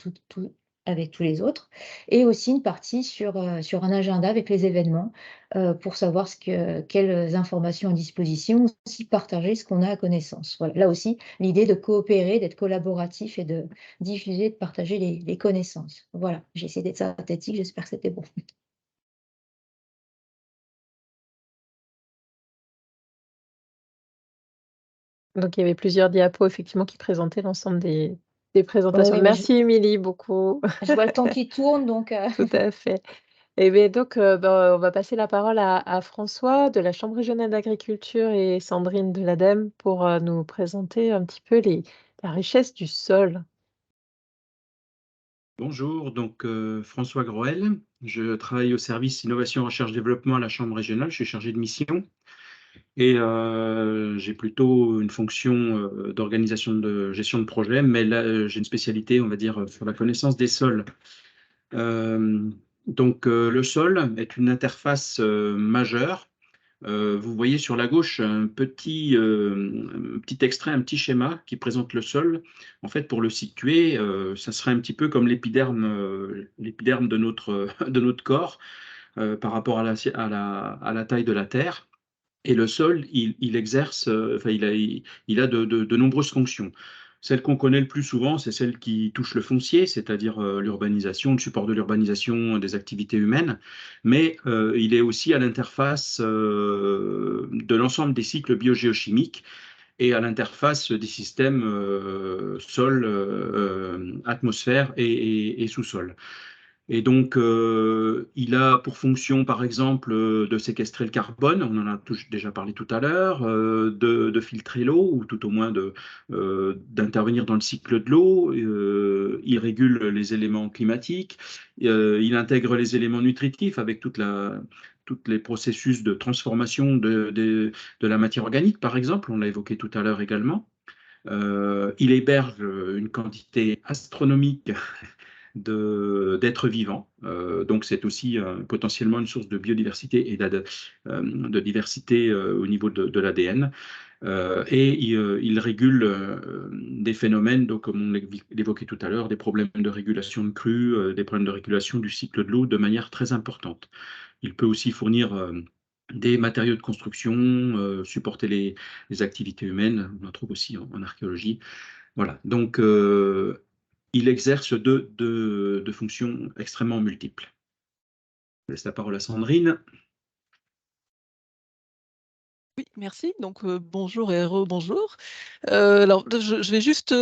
tous les autres, et aussi une partie sur un agenda avec les événements pour savoir quelles informations à disposition, aussi partager ce qu'on a à connaissance. Voilà. Là aussi, l'idée de coopérer, d'être collaboratif et de diffuser, de partager les connaissances. Voilà, j'ai essayé d'être synthétique, j'espère que c'était bon. Donc, il y avait plusieurs diapos, effectivement, qui présentaient l'ensemble des présentations. Oui, Merci, Émilie, beaucoup. je vois le temps qui tourne, donc... Tout à fait. Et bien, donc, on va passer la parole à François de la Chambre régionale d'agriculture et Sandrine de l'ADEME pour nous présenter un petit peu la richesse du sol. Bonjour, donc François Groel, je travaille au service Innovation, Recherche, Développement à la Chambre régionale, je suis chargé de mission et j'ai plutôt une fonction d'organisation de gestion de projet, mais là j'ai une spécialité, on va dire, sur la connaissance des sols. Donc le sol est une interface majeure. Vous voyez sur la gauche un petit extrait, un petit schéma qui présente le sol. En fait, pour le situer, ça serait un petit peu comme l'épiderme de de notre corps par rapport à la taille de la Terre. Et le sol, il exerce, enfin, il a de nombreuses fonctions. Celle qu'on connaît le plus souvent, c'est celle qui touche le foncier, c'est-à-dire l'urbanisation, le support de l'urbanisation des activités humaines, mais il est aussi à l'interface de l'ensemble des cycles biogéochimiques et à l'interface des systèmes sol, atmosphère et sous-sol. Et donc, il a pour fonction, par exemple, de séquestrer le carbone, on en a déjà parlé tout à l'heure, de filtrer l'eau, ou tout au moins d'intervenir dans le cycle de l'eau. Il régule les éléments climatiques, il intègre les éléments nutritifs avec tous les processus de transformation de la matière organique, par exemple, on l'a évoqué tout à l'heure également. Il héberge une quantité astronomique d'êtres vivants. Donc, c'est aussi potentiellement une source de biodiversité et de diversité au niveau de l'ADN. Et il régule des phénomènes, donc, comme on l'évoquait tout à l'heure, des problèmes de régulation de crues, des problèmes de régulation du cycle de l'eau de manière très importante. Il peut aussi fournir des matériaux de construction, supporter les activités humaines, on en trouve aussi en archéologie. Voilà, donc il exerce de fonctions extrêmement multiples. Je laisse la parole à Sandrine. Oui, merci. Donc, bonjour et rebonjour. Alors, je vais juste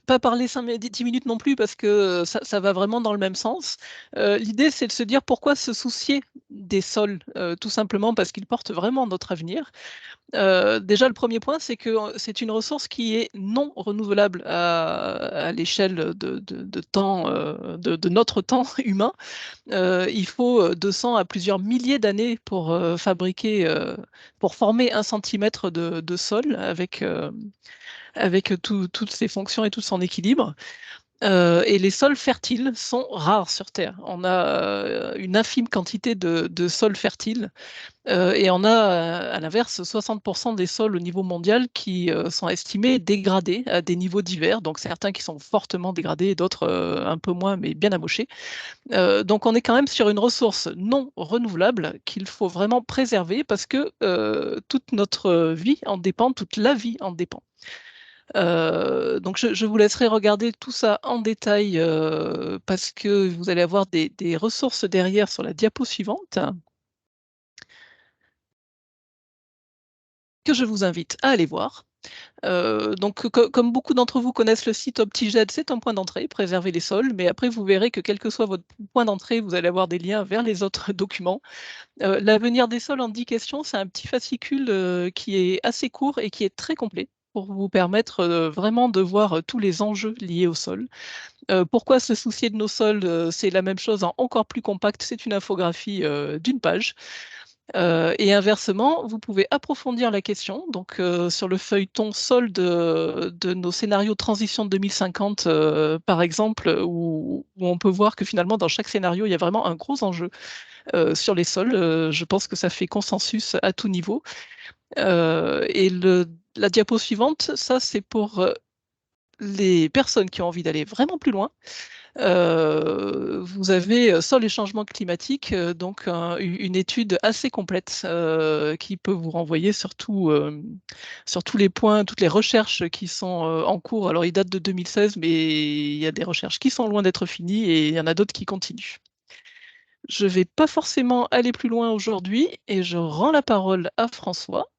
pas parler 10 minutes non plus parce que ça va vraiment dans le même sens. L'idée, c'est de se dire pourquoi se soucier des sols, tout simplement parce qu'ils portent vraiment notre avenir. Déjà, le premier point, c'est que c'est une ressource qui est non renouvelable à l'échelle de temps, de notre temps humain. Il faut 200 à plusieurs milliers d'années pour pour former 1 centimètre de sol avec toutes ses fonctions et tout son équilibre. Et les sols fertiles sont rares sur Terre. On a une infime quantité de sols fertiles et on a à l'inverse 60% des sols au niveau mondial qui sont estimés dégradés à des niveaux divers, donc certains qui sont fortement dégradés et d'autres un peu moins mais bien amochés. Donc on est quand même sur une ressource non renouvelable qu'il faut vraiment préserver parce que toute notre vie en dépend, toute la vie en dépend. Donc je vous laisserai regarder tout ça en détail, parce que vous allez avoir des ressources derrière sur la diapo suivante que je vous invite à aller voir. Donc comme beaucoup d'entre vous connaissent le site Optiged, c'est un point d'entrée, préserver les sols, mais après vous verrez que quel que soit votre point d'entrée, vous allez avoir des liens vers les autres documents. L'avenir des sols en 10 questions, c'est un petit fascicule, qui est assez court et qui est très complet pour vous permettre, vraiment de voir, tous les enjeux liés au sol. Pourquoi se soucier de nos sols? C'est la même chose en encore plus compact, c'est une infographie, d'1 page. Et inversement, vous pouvez approfondir la question, donc sur le feuilleton sol de nos scénarios de transition de 2050, par exemple, où on peut voir que finalement dans chaque scénario, il y a vraiment un gros enjeu, sur les sols. Je pense que ça fait consensus à tout niveau. Et la diapo suivante, ça c'est pour, les personnes qui ont envie d'aller vraiment plus loin. Vous avez, sur les changements climatiques, donc une étude assez complète, qui peut vous renvoyer sur sur tous les points, toutes les recherches qui sont, en cours. Alors ils datent de 2016, mais il y a des recherches qui sont loin d'être finies et il y en a d'autres qui continuent. Je ne vais pas forcément aller plus loin aujourd'hui et je rends la parole à François.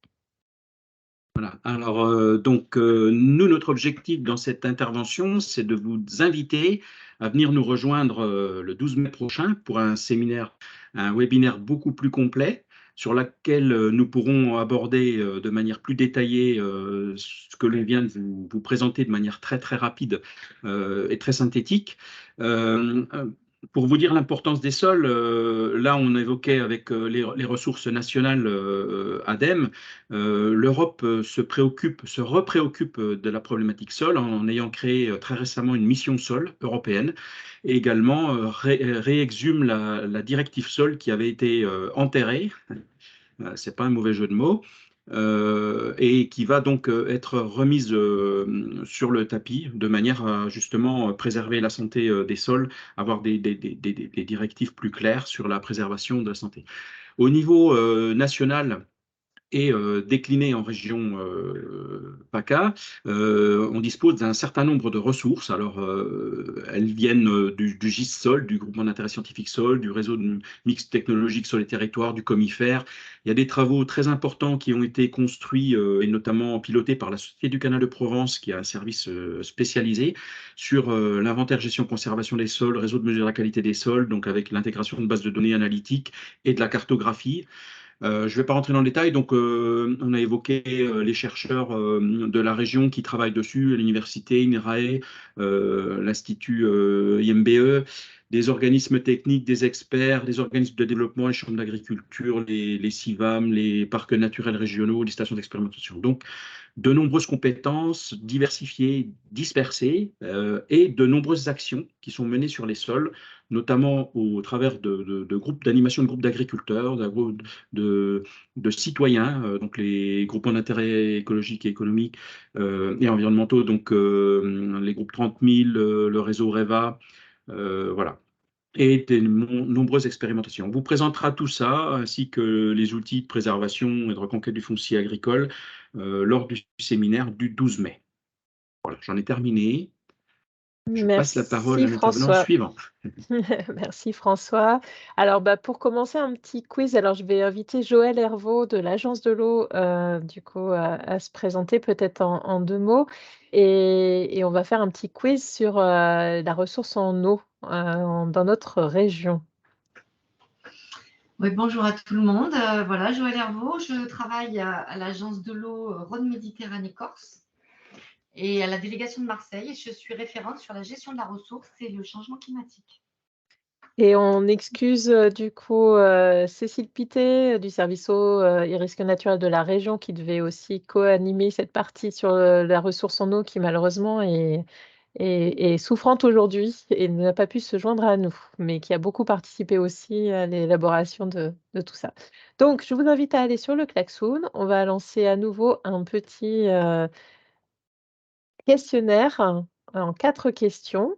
Voilà. Alors, donc, nous, notre objectif dans cette intervention, c'est de vous inviter à venir nous rejoindre le 12 mai prochain pour un séminaire, un webinaire beaucoup plus complet sur lequel nous pourrons aborder de manière plus détaillée ce que l'on vient de vous présenter de manière très très rapide et très synthétique. Pour vous dire l'importance des sols, là on évoquait avec les ressources nationales ADEME, l'Europe se repréoccupe de la problématique sol en ayant créé très récemment une mission sol européenne et également réexhume la directive sol qui avait été enterrée, c'est pas un mauvais jeu de mots, et qui va donc être remise sur le tapis de manière à justement préserver la santé des sols, avoir des directives plus claires sur la préservation de la santé. Au niveau national, et décliné en région PACA, on dispose d'un certain nombre de ressources. Alors, elles viennent du GIS Sol, du groupement d'intérêt scientifique Sol, du réseau de mixte technologique sur les territoires, du Comifère. Il y a des travaux très importants qui ont été construits et notamment pilotés par la Société du Canal de Provence, qui a un service spécialisé sur l'inventaire, gestion, conservation des sols, réseau de mesure de la qualité des sols, donc avec l'intégration de bases de données analytiques et de la cartographie. Je ne vais pas rentrer dans le détail, donc on a évoqué les chercheurs de la région qui travaillent dessus, l'université, INRAE, l'Institut IMBE, des organismes techniques, des experts, des organismes de développement, les chambres d'agriculture, les CIVAM, les parcs naturels régionaux, les stations d'expérimentation. Donc, de nombreuses compétences diversifiées, dispersées, et de nombreuses actions qui sont menées sur les sols, notamment au travers de groupes d'animation de groupes d'agriculteurs, de citoyens, donc les groupements d'intérêt écologique et économique et environnementaux, donc les groupes 30 000, le réseau REVA, voilà, et de nombreuses expérimentations. On vous présentera tout ça, ainsi que les outils de préservation et de reconquête du foncier agricole lors du séminaire du 12 mai. Voilà, j'en ai terminé. Je passe la parole à Merci l'intervenant François. suivant. Merci François. Alors pour commencer un petit quiz, alors je vais inviter Joël Hervaux de l'Agence de l'eau du coup à se présenter peut-être en 2 mots et on va faire un petit quiz sur la ressource en eau dans notre région. Oui, bonjour à tout le monde. Voilà, Joël Hervaux, je travaille à l'Agence de l'eau Rhône-Méditerranée-Corse et à la délégation de Marseille. Je suis référente sur la gestion de la ressource et le changement climatique. Et on excuse du coup Cécile Pité du service eau et risques naturels de la région qui devait aussi co-animer cette partie sur la ressource en eau qui malheureusement est souffrante aujourd'hui et n'a pas pu se joindre à nous, mais qui a beaucoup participé aussi à l'élaboration de tout ça. Donc je vous invite à aller sur le klaxon. On va lancer à nouveau un petit questionnaire en 4 questions.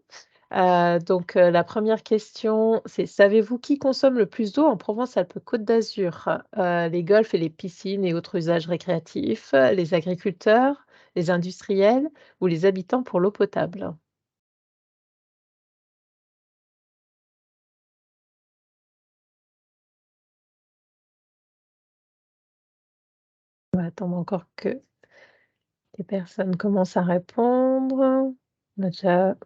La première question, c'est: savez-vous qui consomme le plus d'eau en Provence-Alpes-Côte d'Azur? Les golfs et les piscines et autres usages récréatifs, les agriculteurs, les industriels ou les habitants pour l'eau potable? On va attendre encore que les personnes commencent à répondre. On a déjà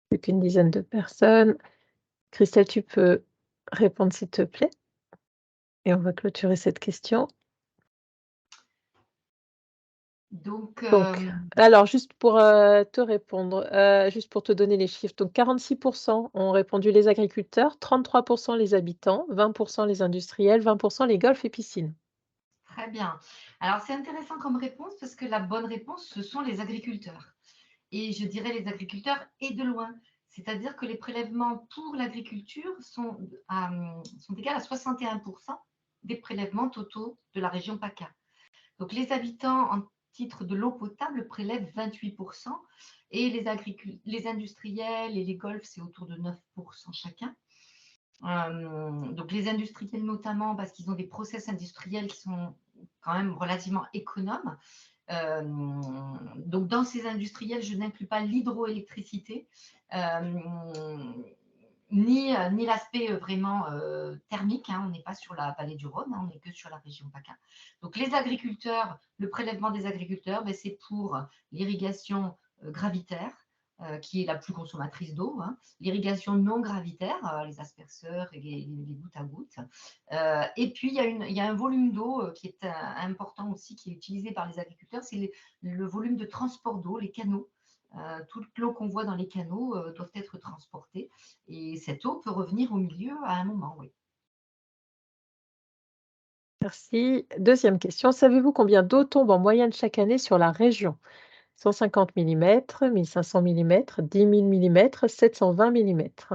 plus qu'une dizaine de personnes. Christelle, tu peux répondre s'il te plaît? Et on va clôturer cette question. Donc, Alors juste pour, te répondre, juste pour te donner les chiffres, donc 46 ont répondu les agriculteurs, 33 les habitants, 20 les industriels, 20 les golfs et piscines. très bien. Alors, c'est intéressant comme réponse parce que la bonne réponse, ce sont les agriculteurs. Et je dirais les agriculteurs et de loin. C'est-à-dire que les prélèvements pour l'agriculture sont égaux à 61% des prélèvements totaux de la région PACA. Donc, les habitants en titre de l'eau potable prélèvent 28% et les industriels et les golfs, c'est autour de 9% chacun. Donc, les industriels notamment parce qu'ils ont des process industriels qui sont quand même relativement économes. Donc, dans ces industriels, je n'inclus pas l'hydroélectricité, ni l'aspect vraiment thermique. On n'est pas sur la vallée du Rhône, on n'est que sur la région PACA. Donc, les agriculteurs, le prélèvement des agriculteurs, c'est pour l'irrigation gravitaire, qui est la plus consommatrice d'eau, l'irrigation non gravitaire, les asperceurs et les gouttes à gouttes. Et puis, il y a un volume d'eau qui est important aussi, qui est utilisé par les agriculteurs, c'est le volume de transport d'eau, les canaux. Toute l'eau qu'on voit dans les canaux doit être transportée et cette eau peut revenir au milieu à un moment, oui. Merci. Deuxième question, savez-vous combien d'eau tombe en moyenne chaque année sur la région? 150 millimètres, 1500 millimètres, 10 000 millimètres, 720 millimètres.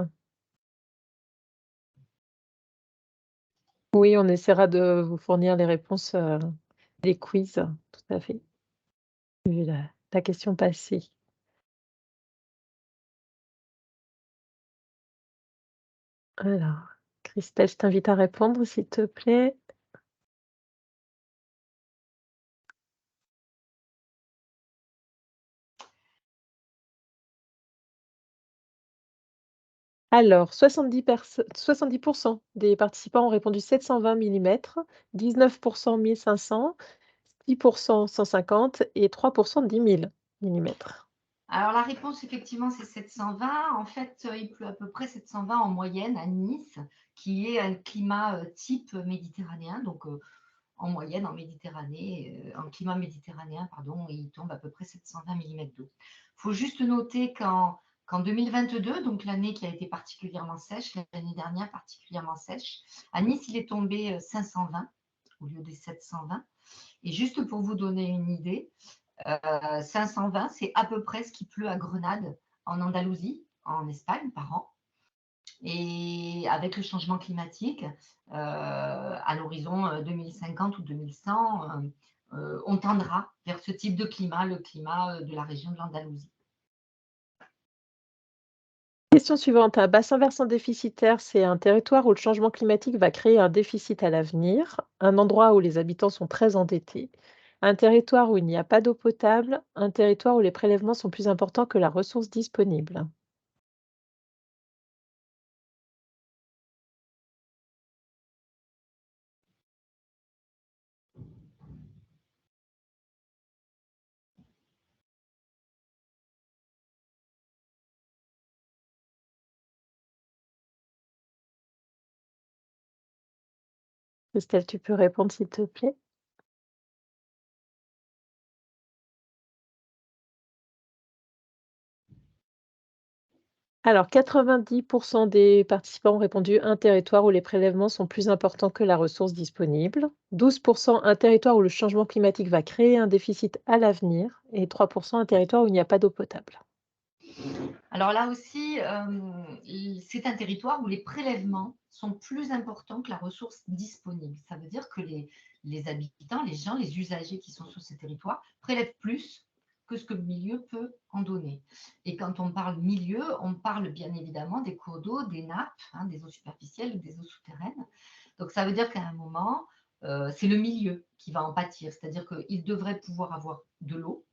Oui, on essaiera de vous fournir les réponses, des quiz, tout à fait. Vu la question passée. Alors, Christelle, je t'invite à répondre, s'il te plaît. Alors, 70 des participants ont répondu 720 millimètres, 19 1500, 10 150 et 3 10 000 millimètres. Alors, la réponse, effectivement, c'est 720. En fait, il pleut à peu près 720 en moyenne à Nice, qui est un climat type méditerranéen. Donc, en moyenne, en Méditerranée, en climat méditerranéen, pardon, il tombe à peu près 720 mm d'eau. Il faut juste noter qu'en 2022, donc l'année qui a été particulièrement sèche, l'année dernière particulièrement sèche, à Nice, il est tombé 520 au lieu des 720. Et juste pour vous donner une idée, 520, c'est à peu près ce qui pleut à Grenade, en Andalousie, en Espagne, par an. Et avec le changement climatique, à l'horizon 2050 ou 2100, on tendra vers ce type de climat, le climat de la région de l'Andalousie. Question suivante. Un bassin versant déficitaire, c'est un territoire où le changement climatique va créer un déficit à l'avenir, un endroit où les habitants sont très endettés, un territoire où il n'y a pas d'eau potable, un territoire où les prélèvements sont plus importants que la ressource disponible. Christelle, tu peux répondre s'il te plaît? Alors 90 des participants ont répondu un territoire où les prélèvements sont plus importants que la ressource disponible, 12 un territoire où le changement climatique va créer un déficit à l'avenir et 3 un territoire où il n'y a pas d'eau potable. Alors là aussi, c'est un territoire où les prélèvements sont plus importants que la ressource disponible. Ça veut dire que les habitants, les gens, les usagers qui sont sur ces territoires prélèvent plus que ce que le milieu peut en donner. Et quand on parle milieu, on parle bien évidemment des cours d'eau, des nappes, des eaux superficielles ou des eaux souterraines. Donc ça veut dire qu'à un moment, c'est le milieu qui va en pâtir, c'est-à-dire qu'il devrait pouvoir avoir de l'eau.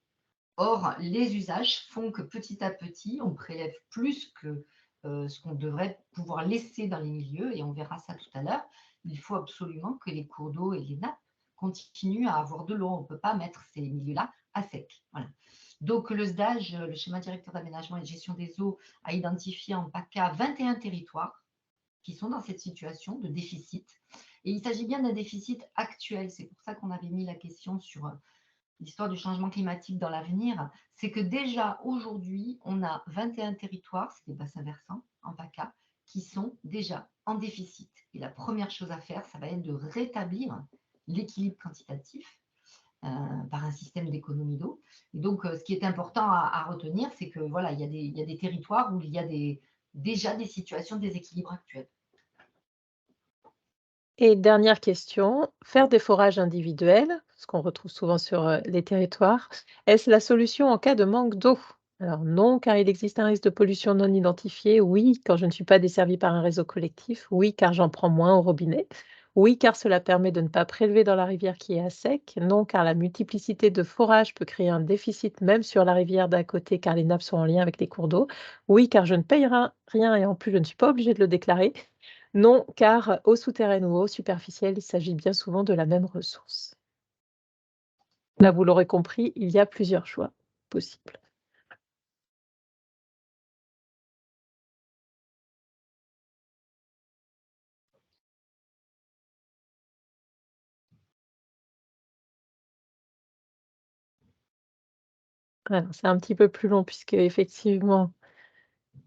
Or, les usages font que petit à petit, on prélève plus que ce qu'on devrait pouvoir laisser dans les milieux, et on verra ça tout à l'heure. Il faut absolument que les cours d'eau et les nappes continuent à avoir de l'eau. On ne peut pas mettre ces milieux-là à sec. Voilà. Donc, le SDAGE, le schéma directeur d'aménagement et de gestion des eaux, a identifié en PACA 21 territoires qui sont dans cette situation de déficit. Et il s'agit bien d'un déficit actuel. C'est pour ça qu'on avait mis la question sur l'histoire du changement climatique dans l'avenir. C'est que déjà aujourd'hui, on a 21 territoires, c'est des bassins versants en PACA, qui sont déjà en déficit. Et la première chose à faire, ça va être de rétablir l'équilibre quantitatif par un système d'économie d'eau. Et donc, ce qui est important à retenir, c'est que voilà, il y a des territoires où il y a déjà des situations de déséquilibre actuels. Et dernière question, faire des forages individuels, ce qu'on retrouve souvent sur les territoires, est-ce la solution en cas de manque d'eau? Alors non, car il existe un risque de pollution non identifié. Oui, quand je ne suis pas desservie par un réseau collectif. Oui, car j'en prends moins au robinet. Oui, car cela permet de ne pas prélever dans la rivière qui est à sec. Non, car la multiplicité de forages peut créer un déficit même sur la rivière d'à côté, car les nappes sont en lien avec les cours d'eau. Oui, car je ne paye rien et en plus je ne suis pas obligée de le déclarer. Non, car eau souterraine ou eau superficielle, il s'agit bien souvent de la même ressource. Là, vous l'aurez compris, il y a plusieurs choix possibles. Alors, c'est un petit peu plus long puisque effectivement,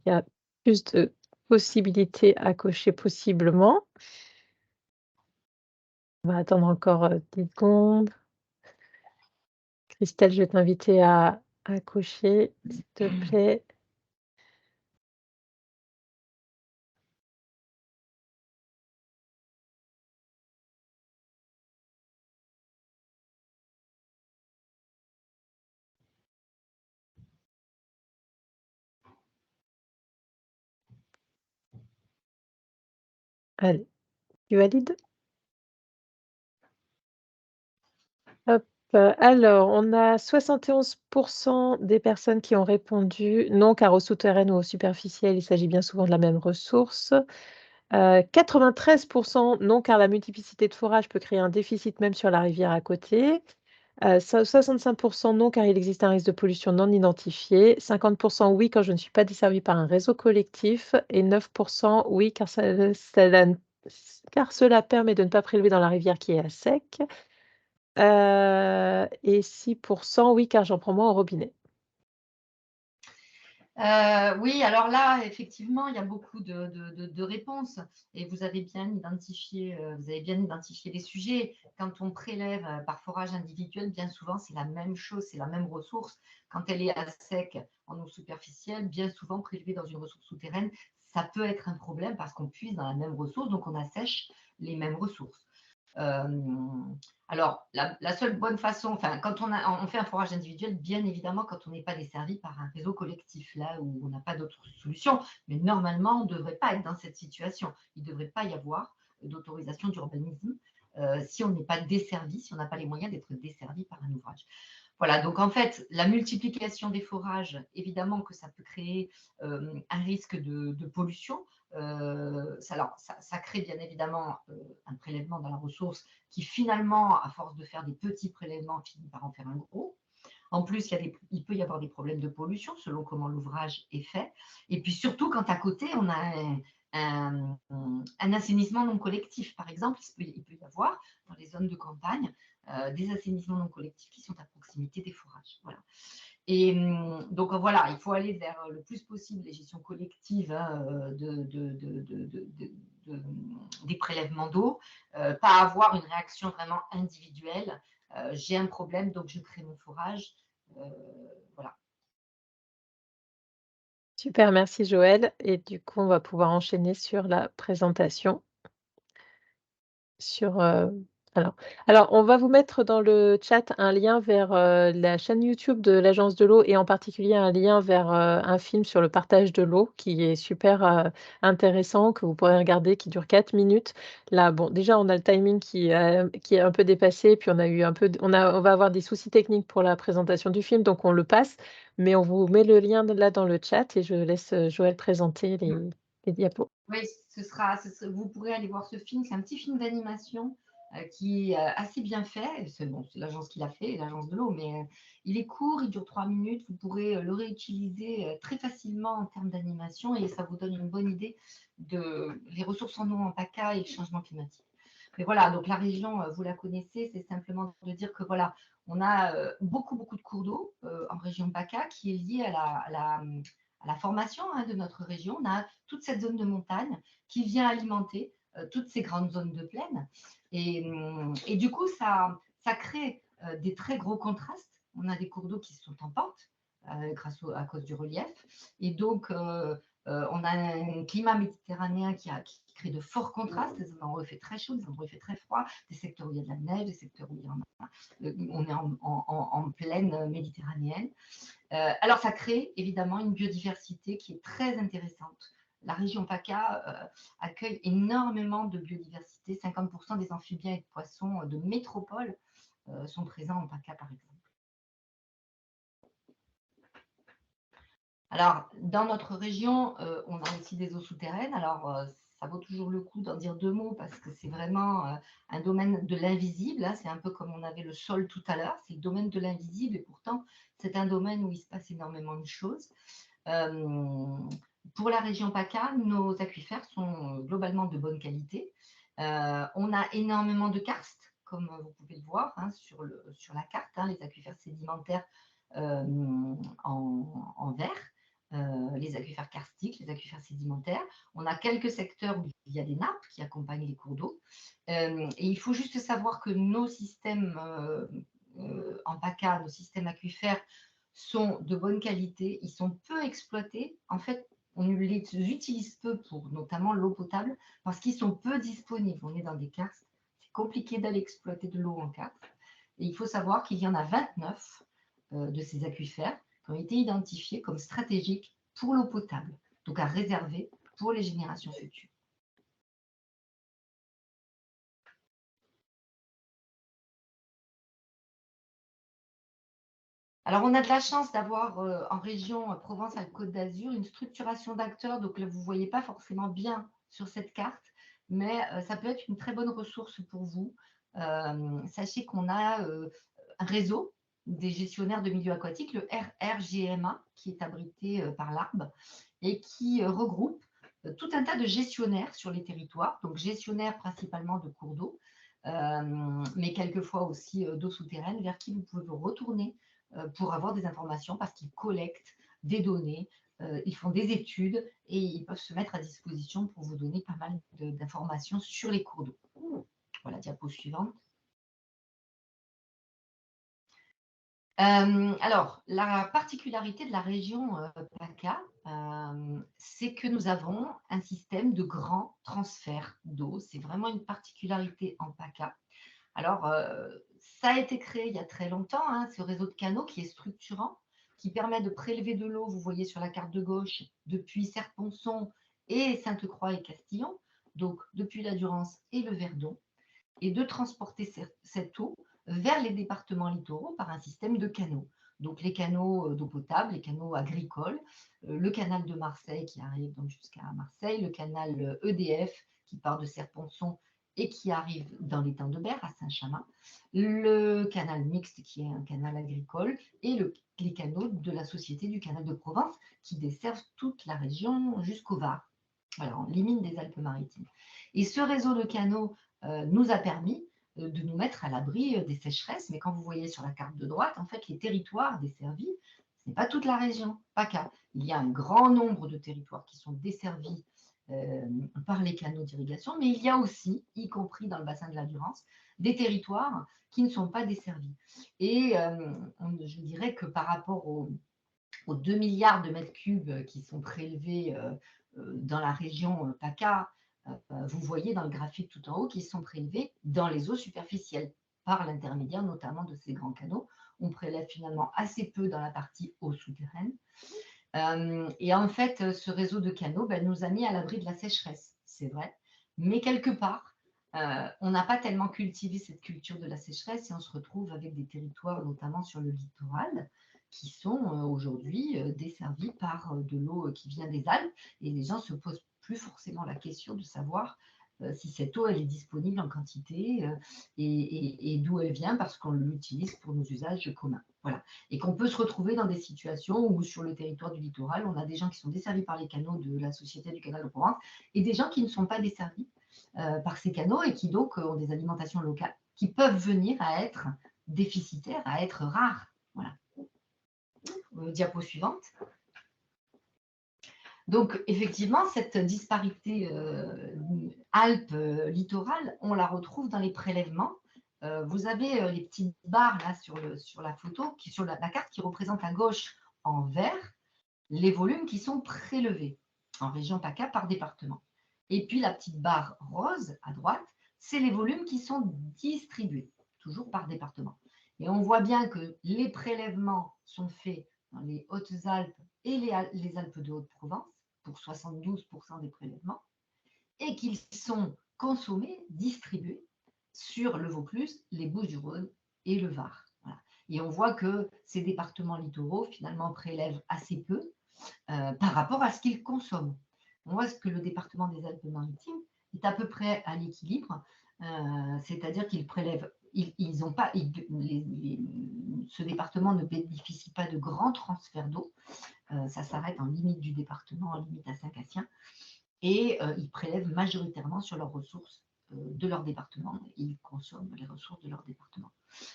il y a plus de possibilités à cocher possiblement. On va attendre encore 10 secondes. Christelle, je vais t'inviter à cocher, s'il te plaît. Allez, tu valides? Hop, alors on a 71 des personnes qui ont répondu non, car eau souterraine ou eau superficielle, il s'agit bien souvent de la même ressource. 93 non, car la multiplicité de forages peut créer un déficit même sur la rivière à côté. 65 non, car il existe un risque de pollution non identifié. 50 oui, quand je ne suis pas desservie par un réseau collectif. Et 9 oui, car cela permet de ne pas prélever dans la rivière qui est à sec. Et 6 oui, car j'en prends moins au robinet. Oui, alors là, effectivement, il y a beaucoup de réponses et vous avez bien identifié les sujets. Quand on prélève par forage individuel, bien souvent, c'est la même chose, c'est la même ressource. Quand elle est à sec en eau superficielle, bien souvent prélevée dans une ressource souterraine, ça peut être un problème parce qu'on puise dans la même ressource, donc on assèche les mêmes ressources. Alors, la seule bonne façon, enfin, quand on fait un forage individuel, bien évidemment, quand on n'est pas desservi par un réseau collectif, là où on n'a pas d'autre solution, mais normalement, on ne devrait pas être dans cette situation. Il ne devrait pas y avoir d'autorisation d'urbanisme si on n'est pas desservi, si on n'a pas les moyens d'être desservi par un ouvrage. Voilà, donc en fait, la multiplication des forages, évidemment que ça peut créer un risque de pollution. Ça crée bien évidemment un prélèvement dans la ressource qui finalement, à force de faire des petits prélèvements, finit par en faire un gros. En plus, il peut y avoir des problèmes de pollution selon comment l'ouvrage est fait. Et puis surtout, quand à côté, on a un assainissement non collectif, par exemple, il peut y avoir dans les zones de campagne des assainissements non collectifs qui sont à proximité des forages. Voilà. Et donc voilà, il faut aller vers le plus possible les gestions collectives des prélèvements d'eau, pas avoir une réaction vraiment individuelle. J'ai un problème, donc je crée mon forage. Voilà. Super, merci Joël. Et du coup, on va pouvoir enchaîner sur la présentation sur Alors, on va vous mettre dans le chat un lien vers la chaîne YouTube de l'Agence de l'eau et en particulier un lien vers un film sur le partage de l'eau qui est super intéressant, que vous pourrez regarder, qui dure 4 minutes. Là, bon, déjà, on a le timing qui est un peu dépassé, puis on a eu on va avoir des soucis techniques pour la présentation du film, donc on le passe, mais on vous met le lien là dans le chat et je laisse Joël présenter les diapos. Oui, vous pourrez aller voir ce film. C'est un petit film d'animation qui est assez bien fait. C'est l'agence qui l'a fait, l'agence de l'eau, mais il est court, il dure 3 minutes. Vous pourrez le réutiliser très facilement en termes d'animation et ça vous donne une bonne idée de les ressources en eau en PACA et le changement climatique. Mais voilà, donc la région, vous la connaissez, c'est simplement de dire que voilà, on a beaucoup de cours d'eau en région PACA qui est liée à la formation de notre région. On a toute cette zone de montagne qui vient alimenter toutes ces grandes zones de plaine. Et du coup, ça crée des très gros contrastes. On a des cours d'eau qui sont en pente à cause du relief. Et donc, on a un climat méditerranéen qui crée de forts contrastes. Des endroits où il fait très chaud, des endroits où il fait très froid, des secteurs où il y a de la neige, des secteurs où il y en a. On est en plaine méditerranéenne. Alors, ça crée évidemment une biodiversité qui est très intéressante. La région PACA accueille énormément de biodiversité. 50% des amphibiens et de poissons de métropole sont présents en PACA, par exemple. Alors, dans notre région, on a aussi des eaux souterraines. Alors, ça vaut toujours le coup d'en dire 2 mots parce que c'est vraiment un domaine de l'invisible. C'est un peu comme on avait le sol tout à l'heure. C'est le domaine de l'invisible et pourtant, c'est un domaine où il se passe énormément de choses. Pour la région PACA, nos aquifères sont globalement de bonne qualité. On a énormément de karstes, comme vous pouvez le voir sur la carte, les aquifères sédimentaires en vert. Les aquifères karstiques, les aquifères sédimentaires. On a quelques secteurs où il y a des nappes qui accompagnent les cours d'eau. Et il faut juste savoir que nos systèmes en PACA, nos systèmes aquifères sont de bonne qualité. Ils sont peu exploités. En fait, on les utilise peu pour notamment l'eau potable parce qu'ils sont peu disponibles. On est dans des karstes. C'est compliqué d'aller exploiter de l'eau en karst. Et il faut savoir qu'il y en a 29 de ces aquifères qui ont été identifiés comme stratégiques pour l'eau potable, donc à réserver pour les générations futures. Alors, on a de la chance d'avoir en région Provence-Alpes-Côte d'Azur une structuration d'acteurs. Donc là, vous ne voyez pas forcément bien sur cette carte, mais ça peut être une très bonne ressource pour vous. Sachez qu'on a un réseau des gestionnaires de milieux aquatiques, le RRGMA, qui est abrité par l'ARB et qui regroupe tout un tas de gestionnaires sur les territoires, donc gestionnaires principalement de cours d'eau, mais quelquefois aussi d'eau souterraine, vers qui vous pouvez vous retourner pour avoir des informations parce qu'ils collectent des données, ils font des études et ils peuvent se mettre à disposition pour vous donner pas mal d'informations sur les cours d'eau. Voilà, diapo suivante. Alors, la particularité de la région PACA, c'est que nous avons un système de grand transfert d'eau. C'est vraiment une particularité en PACA. Alors, ça a été créé il y a très longtemps, ce réseau de canaux qui est structurant, qui permet de prélever de l'eau, vous voyez sur la carte de gauche, depuis Serre-Ponçon et Sainte-Croix et Castillon, donc depuis la Durance et le Verdon, et de transporter cette eau vers les départements littoraux par un système de canaux. Donc les canaux d'eau potable, les canaux agricoles, le canal de Marseille qui arrive donc jusqu'à Marseille, le canal EDF qui part de Serre-Ponçon et qui arrive dans l'étang de Berre à Saint-Chamas, le canal mixte qui est un canal agricole et les canaux de la Société du canal de Provence qui desservent toute la région jusqu'au Var, voilà, en limite des Alpes-Maritimes. Et ce réseau de canaux nous a permis de nous mettre à l'abri des sécheresses. Mais quand vous voyez sur la carte de droite, en fait, les territoires desservis, ce n'est pas toute la région PACA. Il y a un grand nombre de territoires qui sont desservis par les canaux d'irrigation, mais il y a aussi, y compris dans le bassin de la Durance, des territoires qui ne sont pas desservis. Et je dirais que par rapport aux 2 milliards de mètres cubes qui sont prélevés dans la région PACA, vous voyez dans le graphique tout en haut qu'ils sont prélevés dans les eaux superficielles par l'intermédiaire notamment de ces grands canaux. On prélève finalement assez peu dans la partie eau souterraine. Et en fait, ce réseau de canaux nous a mis à l'abri de la sécheresse, c'est vrai. Mais quelque part, on n'a pas tellement cultivé cette culture de la sécheresse et on se retrouve avec des territoires, notamment sur le littoral, qui sont aujourd'hui desservis par de l'eau qui vient des Alpes. Et les gens ne se posent plus forcément la question de savoir si cette eau elle est disponible en quantité et d'où elle vient parce qu'on l'utilise pour nos usages communs. Voilà. Et qu'on peut se retrouver dans des situations où sur le territoire du littoral, on a des gens qui sont desservis par les canaux de la Société du Canal de Provence et des gens qui ne sont pas desservis par ces canaux et qui donc ont des alimentations locales qui peuvent venir à être déficitaires, à être rares. Voilà. Diapo suivante. Donc, effectivement, cette disparité Alpes-littoral, on la retrouve dans les prélèvements. Vous avez les petites barres là sur la photo, sur la carte qui représente à gauche en vert les volumes qui sont prélevés en région PACA par département. Et puis la petite barre rose à droite, c'est les volumes qui sont distribués, toujours par département. Et on voit bien que les prélèvements sont faits dans les Hautes-Alpes et les Alpes de Haute-Provence, pour 72% des prélèvements, et qu'ils sont consommés, distribués sur le Vaucluse, les Bouches-du-Rhône et le Var. Voilà. Et on voit que ces départements littoraux, finalement, prélèvent assez peu par rapport à ce qu'ils consomment. On voit que le département des Alpes-Maritimes est à peu près à l'équilibre, c'est-à-dire qu'ils prélèvent, ce département ne bénéficie pas de grands transferts d'eau, ça s'arrête en limite du département, en limite à Saint-Cassien, et ils prélèvent majoritairement sur leurs ressources de leur département, ils consomment les ressources de leur département.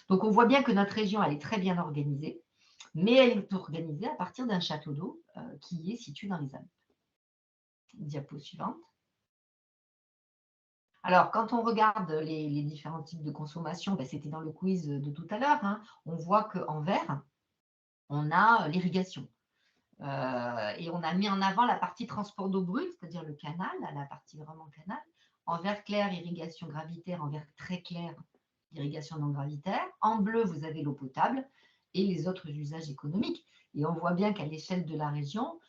Donc on voit bien que notre région, elle est très bien organisée, mais elle est organisée à partir d'un château d'eau qui est situé dans les Alpes. Diapo suivante. Alors, quand on regarde les différents types de consommation, c'était dans le quiz de tout à l'heure, hein, on voit qu'en vert, on a l'irrigation. Et on a mis en avant la partie transport d'eau brute, c'est-à-dire le canal, la partie vraiment canal. En vert clair, irrigation gravitaire. En vert très clair, irrigation non gravitaire. En bleu, vous avez l'eau potable et les autres usages économiques. Et on voit bien qu'à l'échelle de la région,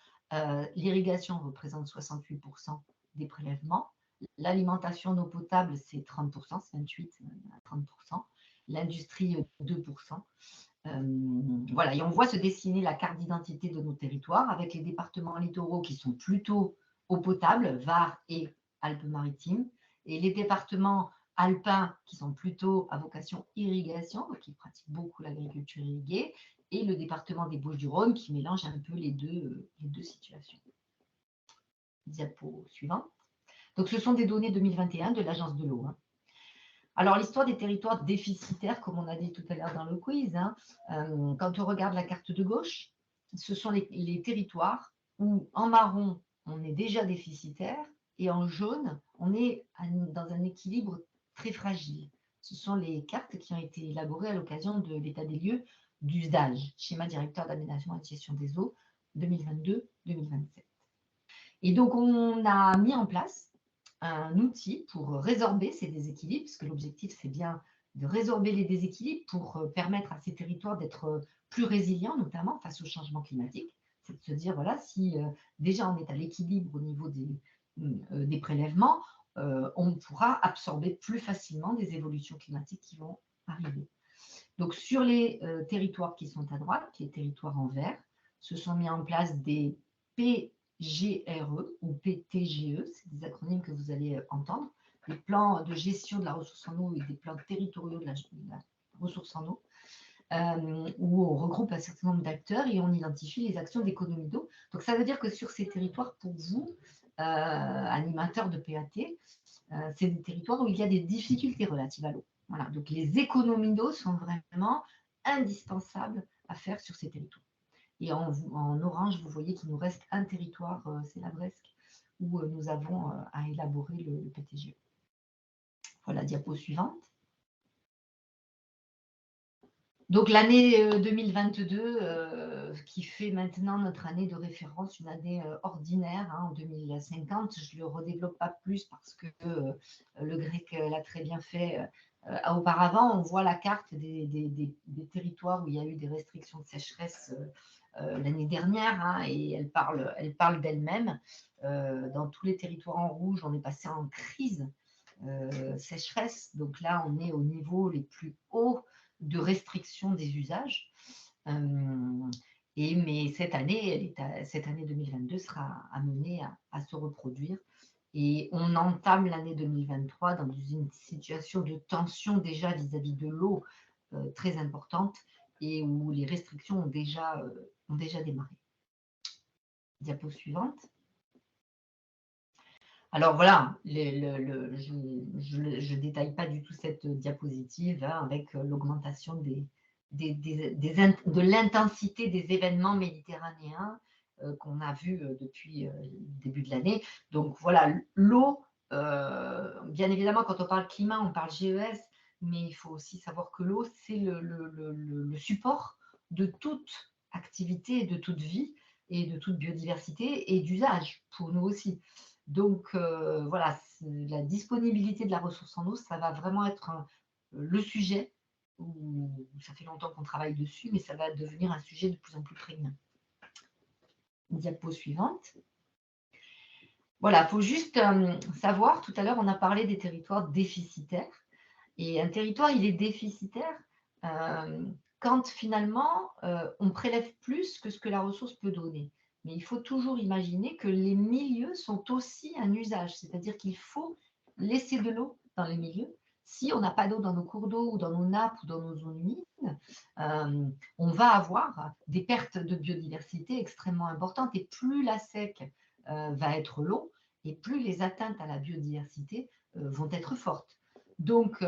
l'irrigation représente 68% des prélèvements. L'alimentation en eau potable, c'est 30%, c'est 28 à 30%. L'industrie, 2%. Voilà, et on voit se dessiner la carte d'identité de nos territoires avec les départements littoraux qui sont plutôt eau potable, Var et Alpes-Maritimes, et les départements alpins qui sont plutôt à vocation irrigation, qui pratiquent beaucoup l'agriculture irriguée, et le département des Bouches-du-Rhône qui mélange un peu les deux situations. Diapo suivante. Donc, ce sont des données 2021 de l'Agence de l'eau. Hein. Alors, l'histoire des territoires déficitaires, comme on a dit tout à l'heure dans le quiz, hein, quand on regarde la carte de gauche, ce sont les territoires où en marron, on est déjà déficitaire et en jaune, on est dans un équilibre très fragile. Ce sont les cartes qui ont été élaborées à l'occasion de l'état des lieux d'usage, schéma directeur d'aménagement et de gestion des eaux 2022-2027. Et donc, on a mis en place un outil pour résorber ces déséquilibres, parce que l'objectif, c'est bien de résorber les déséquilibres pour permettre à ces territoires d'être plus résilients, notamment face au changement climatique. C'est de se dire, voilà, si déjà on est à l'équilibre au niveau des prélèvements, on pourra absorber plus facilement des évolutions climatiques qui vont arriver. Donc, sur les territoires qui sont à droite, les territoires en vert, se sont mis en place des PGRE ou PTGE, c'est des acronymes que vous allez entendre, des plans de gestion de la ressource en eau et des plans territoriaux de la ressource en eau, où on regroupe un certain nombre d'acteurs et on identifie les actions d'économie d'eau. Donc, ça veut dire que sur ces territoires, pour vous, animateurs de PAT, c'est des territoires où il y a des difficultés relatives à l'eau. Voilà. Donc, les économies d'eau sont vraiment indispensables à faire sur ces territoires. Et en orange, vous voyez qu'il nous reste un territoire, c'est la Bresque, où nous avons à élaborer le PTGE. Voilà, diapo suivante. Donc l'année 2022, qui fait maintenant notre année de référence, une année ordinaire, en 2050, je ne le redéveloppe pas plus parce que le grec l'a très bien fait auparavant. On voit la carte des territoires où il y a eu des restrictions de sécheresse l'année dernière, et elle parle d'elle-même. Dans tous les territoires en rouge, on est passé en crise sécheresse. Donc là, on est au niveau les plus hauts de restriction des usages. Mais cette année 2022 sera amenée à se reproduire. Et on entame l'année 2023 dans une situation de tension déjà vis-à-vis de l'eau très importante et où les restrictions ont déjà démarré. Diapo suivante. Alors voilà, je ne détaille pas du tout cette diapositive avec l'augmentation de l'intensité des événements méditerranéens qu'on a vu depuis le début de l'année. Donc voilà, l'eau, bien évidemment, quand on parle climat, on parle GES, mais il faut aussi savoir que l'eau, c'est le support de toute activité, de toute vie et de toute biodiversité et d'usage pour nous aussi. Donc, voilà, la disponibilité de la ressource en eau, ça va vraiment être le sujet, où ça fait longtemps qu'on travaille dessus, mais ça va devenir un sujet de plus en plus prégnant. Diapo suivante. Voilà, il faut juste savoir, tout à l'heure, on a parlé des territoires déficitaires. Et un territoire, il est déficitaire quand finalement, on prélève plus que ce que la ressource peut donner. Mais il faut toujours imaginer que les milieux sont aussi un usage, c'est-à-dire qu'il faut laisser de l'eau dans les milieux. Si on n'a pas d'eau dans nos cours d'eau ou dans nos nappes ou dans nos zones humides, on va avoir des pertes de biodiversité extrêmement importantes. Et plus la SEC va être long, et plus les atteintes à la biodiversité vont être fortes. Donc,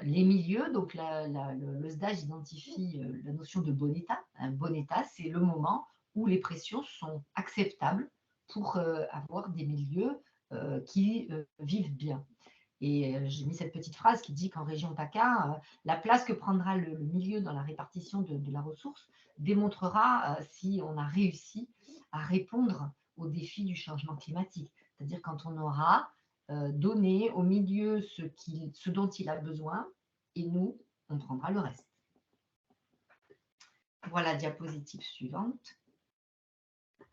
les milieux, donc le SDAGE identifie la notion de bon état. Un bon état, c'est le moment où les pressions sont acceptables pour avoir des milieux qui vivent bien. Et j'ai mis cette petite phrase qui dit qu'en région PACA, la place que prendra le milieu dans la répartition de la ressource démontrera si on a réussi à répondre aux défis du changement climatique. C'est-à-dire quand on aura donné au milieu ce dont il a besoin, et nous, on prendra le reste. Voilà, diapositive suivante.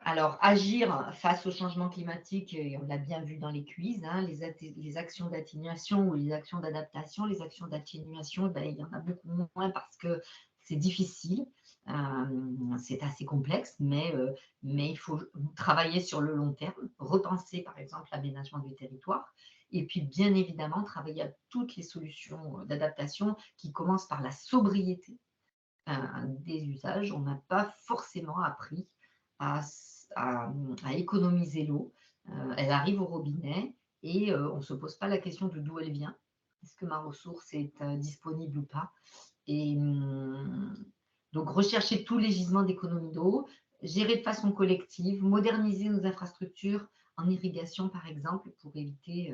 Alors, agir face au changement climatique, on l'a bien vu dans les quiz, les actions d'atténuation ou les actions d'adaptation. Les actions d'atténuation, il y en a beaucoup moins parce que c'est difficile, c'est assez complexe, mais il faut travailler sur le long terme, repenser par exemple l'aménagement du territoire, et puis bien évidemment travailler à toutes les solutions d'adaptation qui commencent par la sobriété des usages. On n'a pas forcément appris à économiser l'eau. Elle arrive au robinet et on ne se pose pas la question de d'où elle vient. Est-ce que ma ressource est disponible ou pas? Et donc, rechercher tous les gisements d'économie d'eau, gérer de façon collective, moderniser nos infrastructures en irrigation, par exemple, pour éviter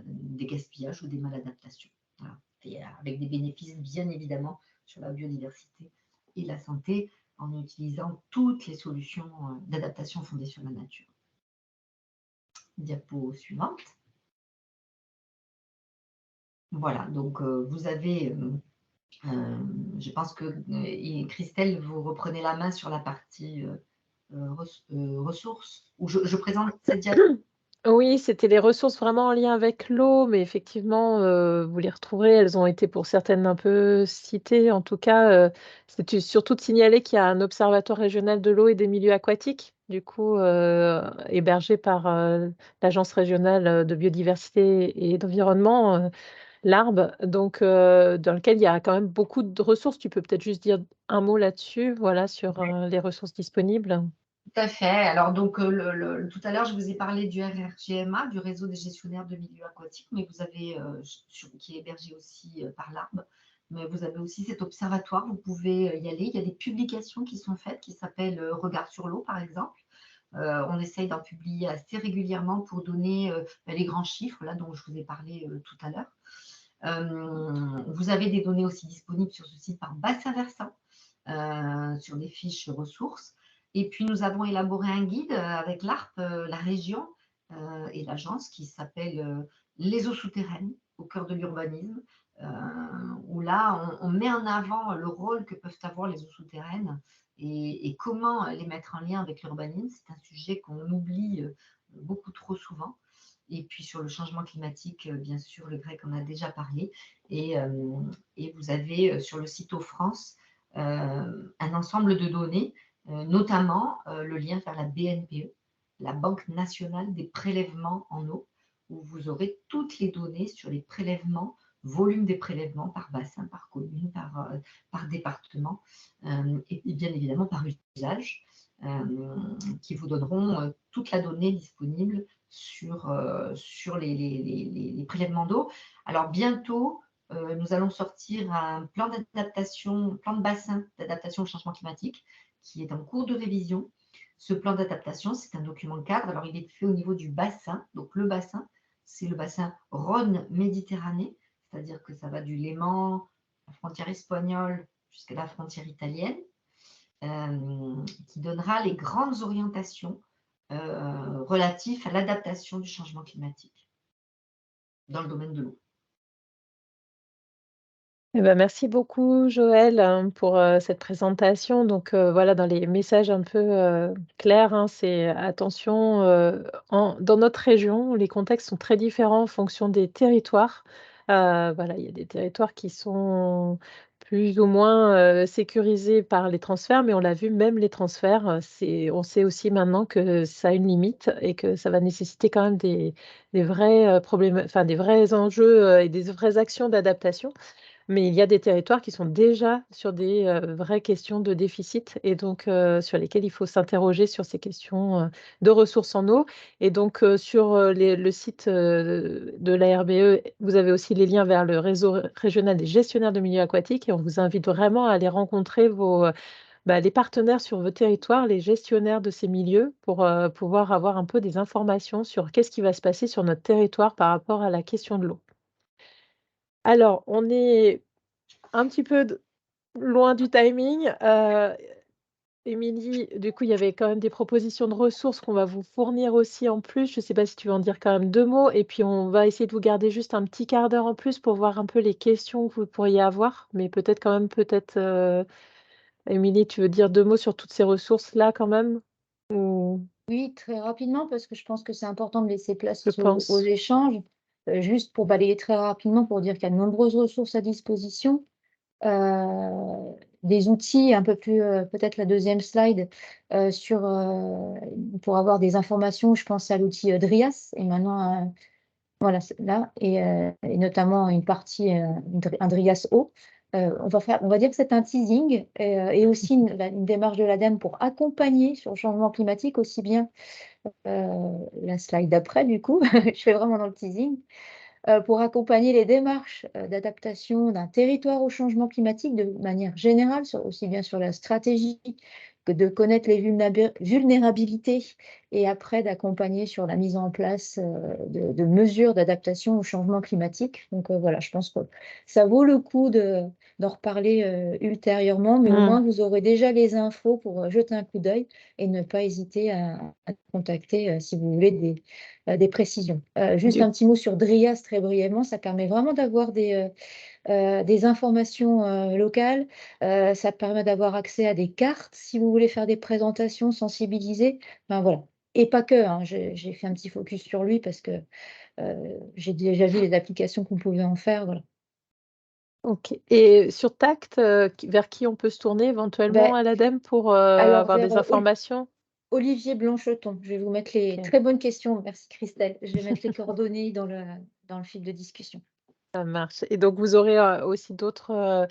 des gaspillages ou des maladaptations. Voilà. Et avec des bénéfices, bien évidemment, sur la biodiversité et la santé, en utilisant toutes les solutions d'adaptation fondées sur la nature. Diapo suivante. Voilà, donc vous avez, je pense que Christelle, vous reprenez la main sur la partie ressources, où je présente cette diapo. Oui, c'était les ressources vraiment en lien avec l'eau, mais effectivement, vous les retrouverez. Elles ont été pour certaines un peu citées. En tout cas, c'était surtout de signaler qu'il y a un observatoire régional de l'eau et des milieux aquatiques, du coup, hébergé par, l'Agence régionale, de biodiversité et d'environnement, l'ARB, donc dans lequel il y a quand même beaucoup de ressources. Tu peux peut-être juste dire un mot là-dessus, voilà, sur, les ressources disponibles? Tout à fait. Alors, donc, tout à l'heure, je vous ai parlé du RRGMA, du réseau des gestionnaires de milieux aquatiques, mais vous avez, qui est hébergé aussi par l'ARB, mais vous avez aussi cet observatoire, vous pouvez y aller. Il y a des publications qui sont faites qui s'appellent Regard sur l'eau, par exemple. On essaye d'en publier assez régulièrement pour donner les grands chiffres, là, dont je vous ai parlé tout à l'heure. Vous avez des données aussi disponibles sur ce site par bassin versant, sur des fiches ressources. Et puis, nous avons élaboré un guide avec l'ARP, la région et l'agence qui s'appelle Les eaux souterraines au cœur de l'urbanisme, où là, on met en avant le rôle que peuvent avoir les eaux souterraines et comment les mettre en lien avec l'urbanisme. C'est un sujet qu'on oublie beaucoup trop souvent. Et puis sur le changement climatique, bien sûr, le grec en a déjà parlé. Et vous avez sur le site Eau France un ensemble de données, notamment le lien vers la BNPE, la Banque nationale des prélèvements en eau, où vous aurez toutes les données sur les prélèvements, volume des prélèvements par bassin, par commune, par département, et bien évidemment par usage, qui vous donneront toute la donnée disponible sur les prélèvements d'eau. Alors bientôt, nous allons sortir un plan d'adaptation, plan de bassin d'adaptation au changement climatique qui est en cours de révision. Ce plan d'adaptation, c'est un document cadre. Alors, il est fait au niveau du bassin. Donc, le bassin, c'est le bassin Rhône-Méditerranée, c'est-à-dire que ça va du Léman, la frontière espagnole, jusqu'à la frontière italienne, qui donnera les grandes orientations relatives à l'adaptation du changement climatique dans le domaine de l'eau. Eh ben, merci beaucoup Joël, pour, cette présentation. Donc, voilà, dans les messages un peu, clairs, hein, c'est attention, dans notre région, les contextes sont très différents en fonction des territoires. Voilà, il y a des territoires qui sont plus ou moins, sécurisés par les transferts, mais on l'a vu, même les transferts, on sait aussi maintenant que ça a une limite et que ça va nécessiter quand même des vrais, enfin des vrais enjeux, et des vraies actions d'adaptation. Mais il y a des territoires qui sont déjà sur des, vraies questions de déficit et donc sur lesquels il faut s'interroger sur ces questions, de ressources en eau et donc sur, le site, de l'ARBE, vous avez aussi les liens vers le réseau régional des gestionnaires de milieux aquatiques et on vous invite vraiment à aller rencontrer les partenaires sur vos territoires, les gestionnaires de ces milieux pour, pouvoir avoir un peu des informations sur qu'est-ce qui va se passer sur notre territoire par rapport à la question de l'eau. Alors, on est un petit peu loin du timing. Émilie, du coup, il y avait quand même des propositions de ressources qu'on va vous fournir aussi en plus. Je ne sais pas si tu veux en dire quand même 2 mots et puis on va essayer de vous garder juste un petit quart d'heure en plus pour voir un peu les questions que vous pourriez avoir. Mais peut-être quand même, Émilie, tu veux dire 2 mots sur toutes ces ressources-là quand même? Ou Oui, très rapidement, parce que je pense que c'est important de laisser place je aux pense. échanges. Juste pour balayer très rapidement, pour dire qu'il y a de nombreuses ressources à disposition. Des outils un peu plus, peut-être la deuxième slide, pour avoir des informations, je pense à l'outil Drias, et maintenant, voilà, là, et notamment une partie, un Drias Eau. On va dire que c'est un teasing et aussi une démarche de l'ADEME pour accompagner sur le changement climatique, aussi bien la slide d'après, du coup, je fais vraiment dans le teasing, pour accompagner les démarches d'adaptation d'un territoire au changement climatique de manière générale, aussi bien sur la stratégie que de connaître les vulnérabilités et après d'accompagner sur la mise en place de mesures d'adaptation au changement climatique. Donc voilà, je pense que ça vaut le coup d'en reparler ultérieurement, mais au moins vous aurez déjà les infos pour jeter un coup d'œil et ne pas hésiter à contacter si vous voulez des précisions. Juste un petit mot sur Drias très brièvement, ça permet vraiment d'avoir des informations locales, ça permet d'avoir accès à des cartes si vous voulez faire des présentations sensibilisées, enfin, voilà. Et pas que, hein, j'ai fait un petit focus sur lui parce que j'ai déjà vu les applications qu'on pouvait en faire, voilà. OK et sur Tact, vers qui on peut se tourner éventuellement Ben, à l'ADEME pour, alors avoir des informations? Olivier Blancheton, je vais vous mettre les OK. très bonnes questions, merci Christelle. Je vais mettre les coordonnées dans le fil de discussion. Ça marche et donc vous aurez, aussi d'autres,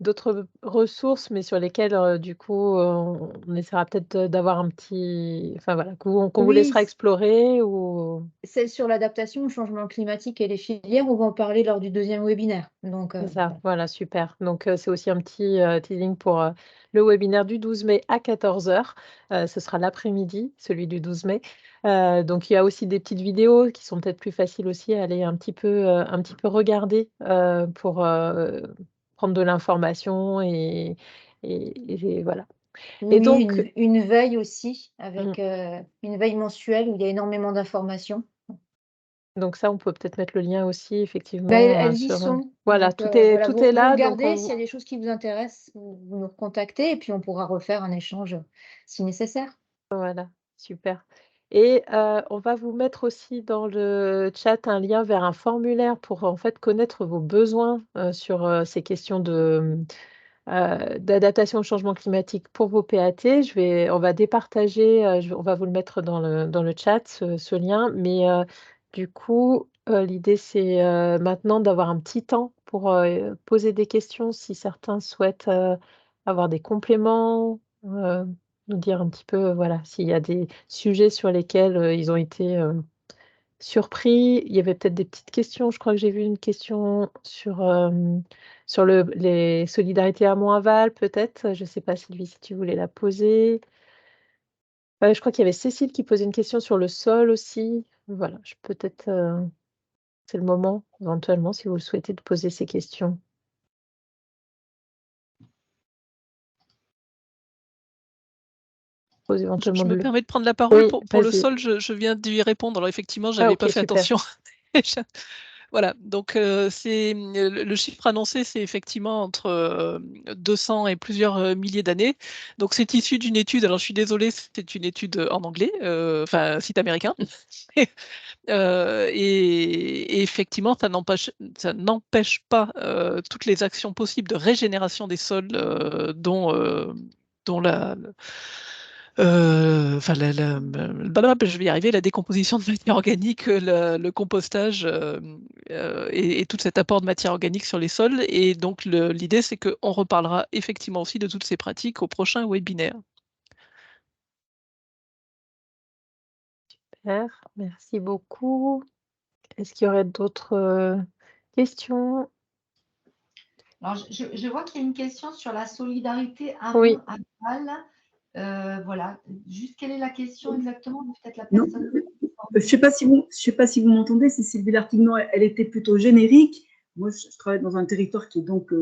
d'autres ressources, mais sur lesquelles, du coup, on essaiera peut-être d'avoir un petit enfin voilà, qu'on vous laissera Oui, explorer ou celle sur l'adaptation au changement climatique et les filières, on va en parler lors du 2e webinaire. Donc, c'est ça, voilà, super. Donc, c'est aussi un petit, teasing pour, le webinaire du 12 mai à 14h. Ce sera l'après-midi, celui du 12 mai. Donc il y a aussi des petites vidéos qui sont peut-être plus faciles aussi à aller un petit peu regarder, pour, prendre de l'information et voilà. Et oui, donc une veille aussi, mmh, avec une veille mensuelle où il y a énormément d'informations. donc ça, on peut peut-être mettre le lien aussi Bah, effectivement, elles y sur, sont. voilà, Donc, voilà, tout vous est vous là, donc regardez, on s'il y a des choses qui vous intéressent, vous nous recontactez et puis on pourra refaire un échange si nécessaire. voilà, super et on va vous mettre aussi dans le chat un lien vers un formulaire pour, en fait, connaître vos besoins, sur, ces questions d'adaptation au changement climatique pour vos PAT. On va départager, on va vous le mettre dans le chat, ce lien, mais du coup, l'idée, c'est, maintenant d'avoir un petit temps pour, poser des questions si certains souhaitent, avoir des compléments, nous dire un petit peu, voilà, s'il y a des sujets sur lesquels, ils ont été, surpris. Il y avait peut-être des petites questions. Je crois que j'ai vu une question sur les solidarités amont-aval peut-être? Je ne sais pas Sylvie si tu voulais la poser? Je crois qu'il y avait Cécile qui posait une question sur le sol aussi. Voilà, je peut-être, c'est le moment éventuellement si vous le souhaitez de poser ces questions. Pose Je éventuellement me le permets de prendre la parole oui, pour le vas-y. sol, je viens d'y répondre. Alors effectivement, je Ah n'avais OK, pas fait super. attention. Voilà, donc le chiffre annoncé, c'est effectivement entre 200 et plusieurs milliers d'années. Donc c'est issu d'une étude, alors je suis désolée, c'est une étude en anglais, enfin site américain. Et effectivement, ça n'empêche pas toutes les actions possibles de régénération des sols, dont enfin, blablabla, je vais y arriver, la décomposition de matière organique, le compostage, et tout cet apport de matière organique sur les sols. Et donc, l'idée, c'est qu'on reparlera effectivement aussi de toutes ces pratiques au prochain webinaire. Super, merci beaucoup. Est-ce qu'il y aurait d'autres, questions? Alors, je vois qu'il y a une question sur la solidarité Oui. amont-aval. Voilà, juste quelle est la question exactement? Peut-être la Non, personne. je ne sais pas si vous m'entendez, c'est Sylvie Lartignon, elle était plutôt générique. Moi, je travaille dans un territoire qui est donc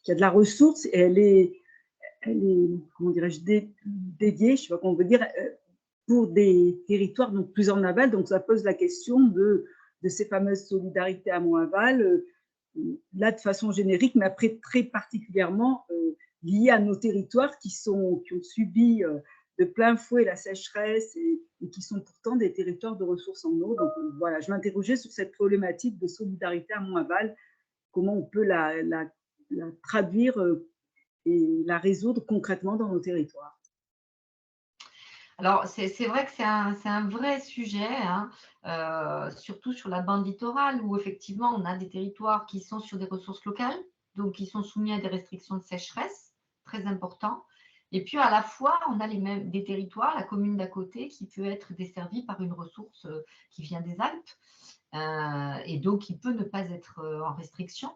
qui a de la ressource et elle est comment dirais-je, dédiée, je ne sais pas comment on veut dire, pour des territoires donc plus en aval. Donc ça pose la question de ces fameuses solidarités amont-aval, là de façon générique, mais après très particulièrement liées à nos territoires qui ont subi de plein fouet la sécheresse et qui sont pourtant des territoires de ressources en eau. Donc voilà, je m'interrogeais sur cette problématique de solidarité amont-aval, comment on peut la traduire et la résoudre concrètement dans nos territoires. Alors, c'est vrai que c'est un vrai sujet, hein, surtout sur la bande littorale où effectivement on a des territoires qui sont sur des ressources locales, donc qui sont soumis à des restrictions de sécheresse, très important. Et puis à la fois, on a des territoires, la commune d'à côté, qui peut être desservie par une ressource qui vient des Alpes, et donc qui peut ne pas être en restriction.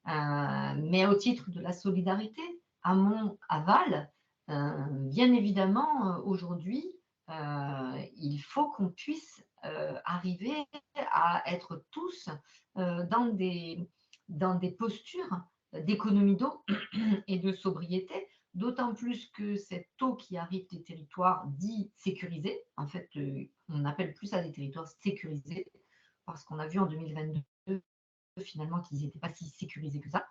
Mais au titre de la solidarité, amont-aval, bien évidemment, aujourd'hui, il faut qu'on puisse arriver à être tous dans des postures d'économie d'eau et de sobriété, d'autant plus que cette eau qui arrive des territoires dits sécurisés, en fait, on appelle plus ça des territoires sécurisés, parce qu'on a vu en 2022 finalement qu'ils n'étaient pas si sécurisés que ça.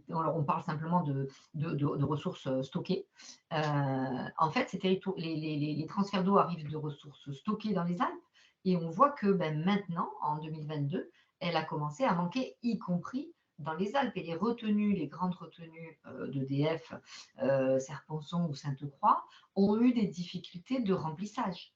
Alors on parle simplement de ressources stockées. En fait, les transferts d'eau arrivent de ressources stockées dans les Alpes et on voit que maintenant, en 2022, elle a commencé à manquer, y compris dans les Alpes. Et les grandes retenues d'EDF, Serponçon ou Sainte-Croix, ont eu des difficultés de remplissage.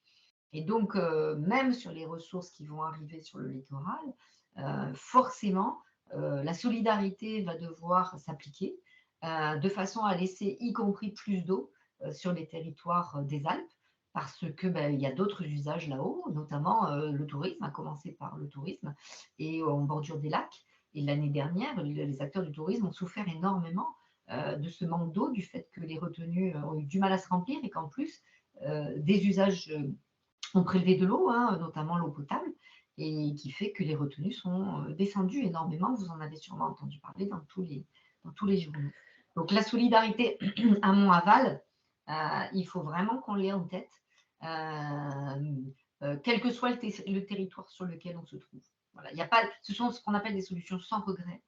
Et donc, même sur les ressources qui vont arriver sur le littoral, forcément, la solidarité va devoir s'appliquer de façon à laisser y compris plus d'eau sur les territoires des Alpes, parce que il y a d'autres usages là-haut, notamment le tourisme, à commencer par le tourisme et en bordure des lacs. Et l'année dernière, les acteurs du tourisme ont souffert énormément de ce manque d'eau, du fait que les retenues ont eu du mal à se remplir et qu'en plus, des usages ont prélevé de l'eau, hein, notamment l'eau potable, et qui fait que les retenues sont descendues énormément. Vous en avez sûrement entendu parler dans tous les journaux. Donc la solidarité amont-aval, il faut vraiment qu'on l'ait en tête, quel que soit le territoire sur lequel on se trouve. Voilà, il y a pas, ce sont ce qu'on appelle des solutions sans regret.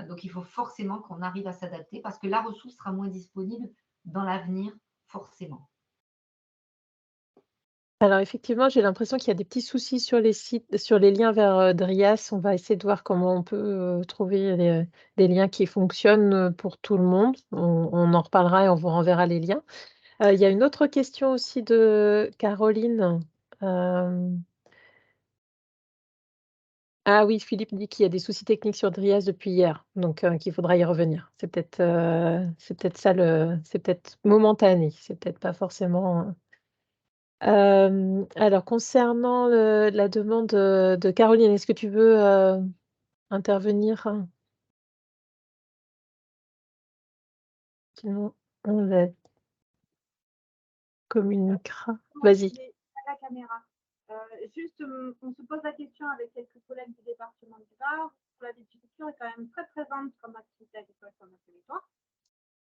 Donc il faut forcément qu'on arrive à s'adapter parce que la ressource sera moins disponible dans l'avenir, forcément. Alors effectivement, j'ai l'impression qu'il y a des petits soucis sur les sites, sur les liens vers Drias. On va essayer de voir comment on peut trouver des liens qui fonctionnent pour tout le monde. On en reparlera et on vous renverra les liens. Il y a une autre question aussi de Caroline. Ah oui, Philippe dit qu'il y a des soucis techniques sur Drias depuis hier, donc qu'il faudra y revenir. C'est peut-être ça, c'est peut-être momentané, c'est peut-être pas forcément. Alors concernant la demande de Caroline, est-ce que tu veux intervenir? Sinon, on la communiquera. Vas-y. À la caméra. Juste, on se pose la question avec quelques collègues du département du Var. La viticulture est quand même très présente comme activité agricole sur notre territoire.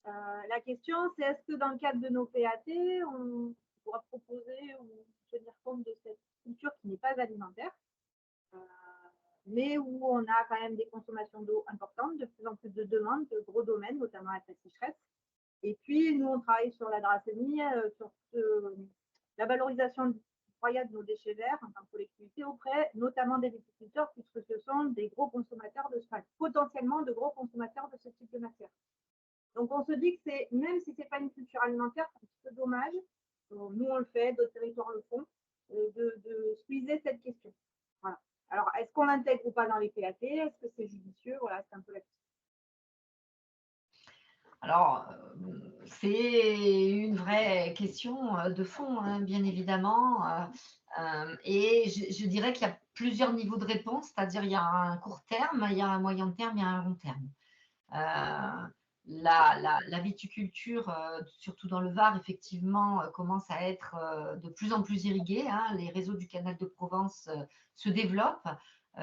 La question, c'est est-ce que dans le cadre de nos PAT, on pourra proposer ou tenir compte de cette culture qui n'est pas alimentaire, mais où on a quand même des consommations d'eau importantes, de plus en plus de demandes, de gros domaines, notamment avec la sécheresse. Et puis, nous, on travaille sur la dracémie, sur la valorisation royale de nos déchets verts en tant que collectivité auprès notamment des viticulteurs, puisque ce sont des gros consommateurs potentiellement de gros consommateurs de ce type de matière. Donc, on se dit que c'est, même si ce n'est pas une culture alimentaire, c'est un petit peu dommage. Nous, on le fait, d'autres territoires le font, de squeezer cette question. Voilà. Alors, est-ce qu'on l'intègre ou pas dans les PAT? Est-ce que c'est judicieux? Voilà, c'est un peu la question. Alors, c'est une vraie question de fond, hein, bien évidemment. Et je dirais qu'il y a plusieurs niveaux de réponse, c'est-à-dire il y a un court terme, il y a un moyen terme, il y a un long terme. La viticulture, surtout dans le Var, effectivement, commence à être de plus en plus irriguée, hein. Les réseaux du canal de Provence se développent.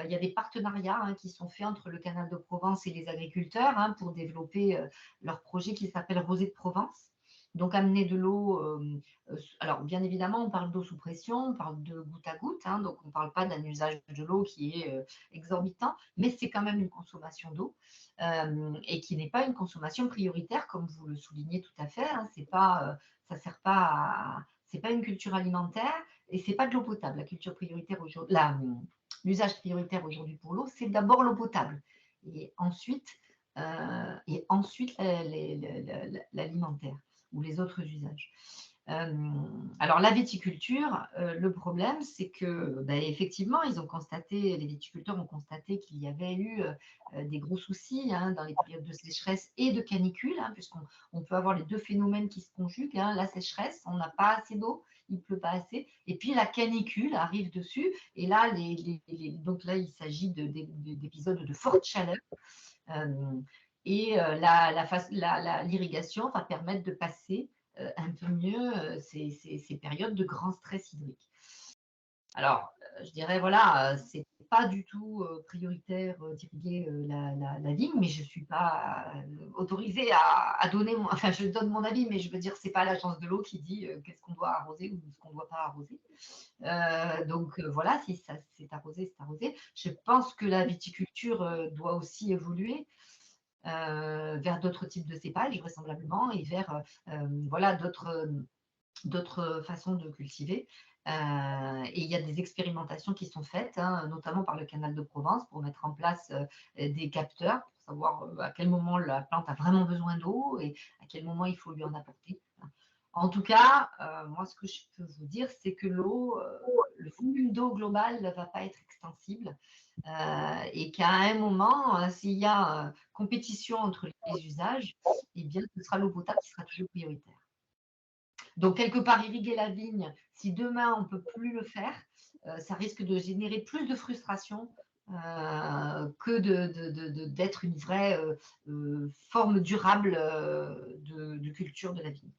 Il y a des partenariats, hein, qui sont faits entre le canal de Provence et les agriculteurs, hein, pour développer leur projet qui s'appelle Rosée de Provence. Donc, amener de l'eau, alors bien évidemment, on parle d'eau sous pression, on parle de goutte à goutte, hein, donc on ne parle pas d'un usage de l'eau qui est exorbitant, mais c'est quand même une consommation d'eau et qui n'est pas une consommation prioritaire, comme vous le soulignez tout à fait, hein, ça sert pas c'est pas une culture alimentaire et c'est pas de l'eau potable. La culture prioritaire aujourd'hui, l'usage prioritaire aujourd'hui pour l'eau, c'est d'abord l'eau potable et ensuite l'alimentaire ou les autres usages. Alors la viticulture, le problème, c'est que effectivement, les viticulteurs ont constaté qu'il y avait eu des gros soucis, hein, dans les périodes de sécheresse et de canicule, hein, puisqu'on peut avoir les deux phénomènes qui se conjuguent, hein, la sécheresse, on n'a pas assez d'eau, il ne pleut pas assez, et puis la canicule arrive dessus, et là, donc là, il s'agit d'épisodes de forte chaleur. Et l'irrigation va permettre de passer un peu mieux ces périodes de grand stress hydrique. Alors, je dirais, voilà, c'est pas du tout prioritaire d'irriguer la vigne, mais je ne suis pas autorisée à donner, enfin, je donne mon avis, mais je veux dire, c'est pas l'agence de l'eau qui dit qu'est-ce qu'on doit arroser ou ce qu'on ne doit pas arroser. Donc, voilà, si ça c'est arrosé, c'est arrosé. Je pense que la viticulture doit aussi évoluer vers d'autres types de cépages, vraisemblablement, et vers voilà, d'autres façons de cultiver. Et il y a des expérimentations qui sont faites, hein, notamment par le canal de Provence, pour mettre en place des capteurs, pour savoir à quel moment la plante a vraiment besoin d'eau et à quel moment il faut lui en apporter. En tout cas, moi, ce que je peux vous dire, c'est que l'eau, le volume d'eau global ne va pas être extensible et qu'à un moment, s'il y a compétition entre les usages, eh bien, ce sera l'eau potable qui sera toujours prioritaire. Donc, quelque part, irriguer la vigne, si demain on ne peut plus le faire, ça risque de générer plus de frustration que d'être une vraie forme durable de culture de la vigne.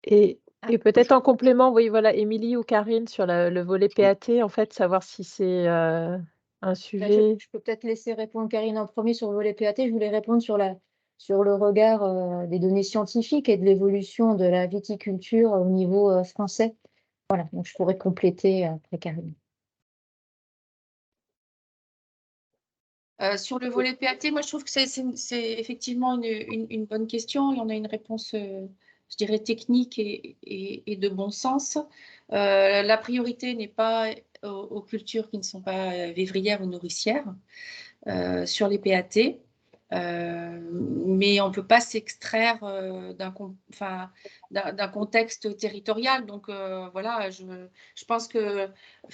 Et peut-être en complément, oui, voilà, Émilie ou Karine sur le volet PAT, en fait, savoir si c'est, un Bah, sujet. je peux peut-être laisser répondre Karine en premier sur le volet PAT. Je voulais répondre sur le regard des données scientifiques et de l'évolution de la viticulture au niveau français. Voilà, donc je pourrais compléter après Karine. Sur le volet PAT, moi je trouve que c'est effectivement une bonne question et on a une réponse, je dirais, technique et de bon sens. La priorité n'est pas aux cultures qui ne sont pas vivrières ou nourricières sur les PAT. Mais on ne peut pas s'extraire d'un contexte territorial. Donc voilà, je pense que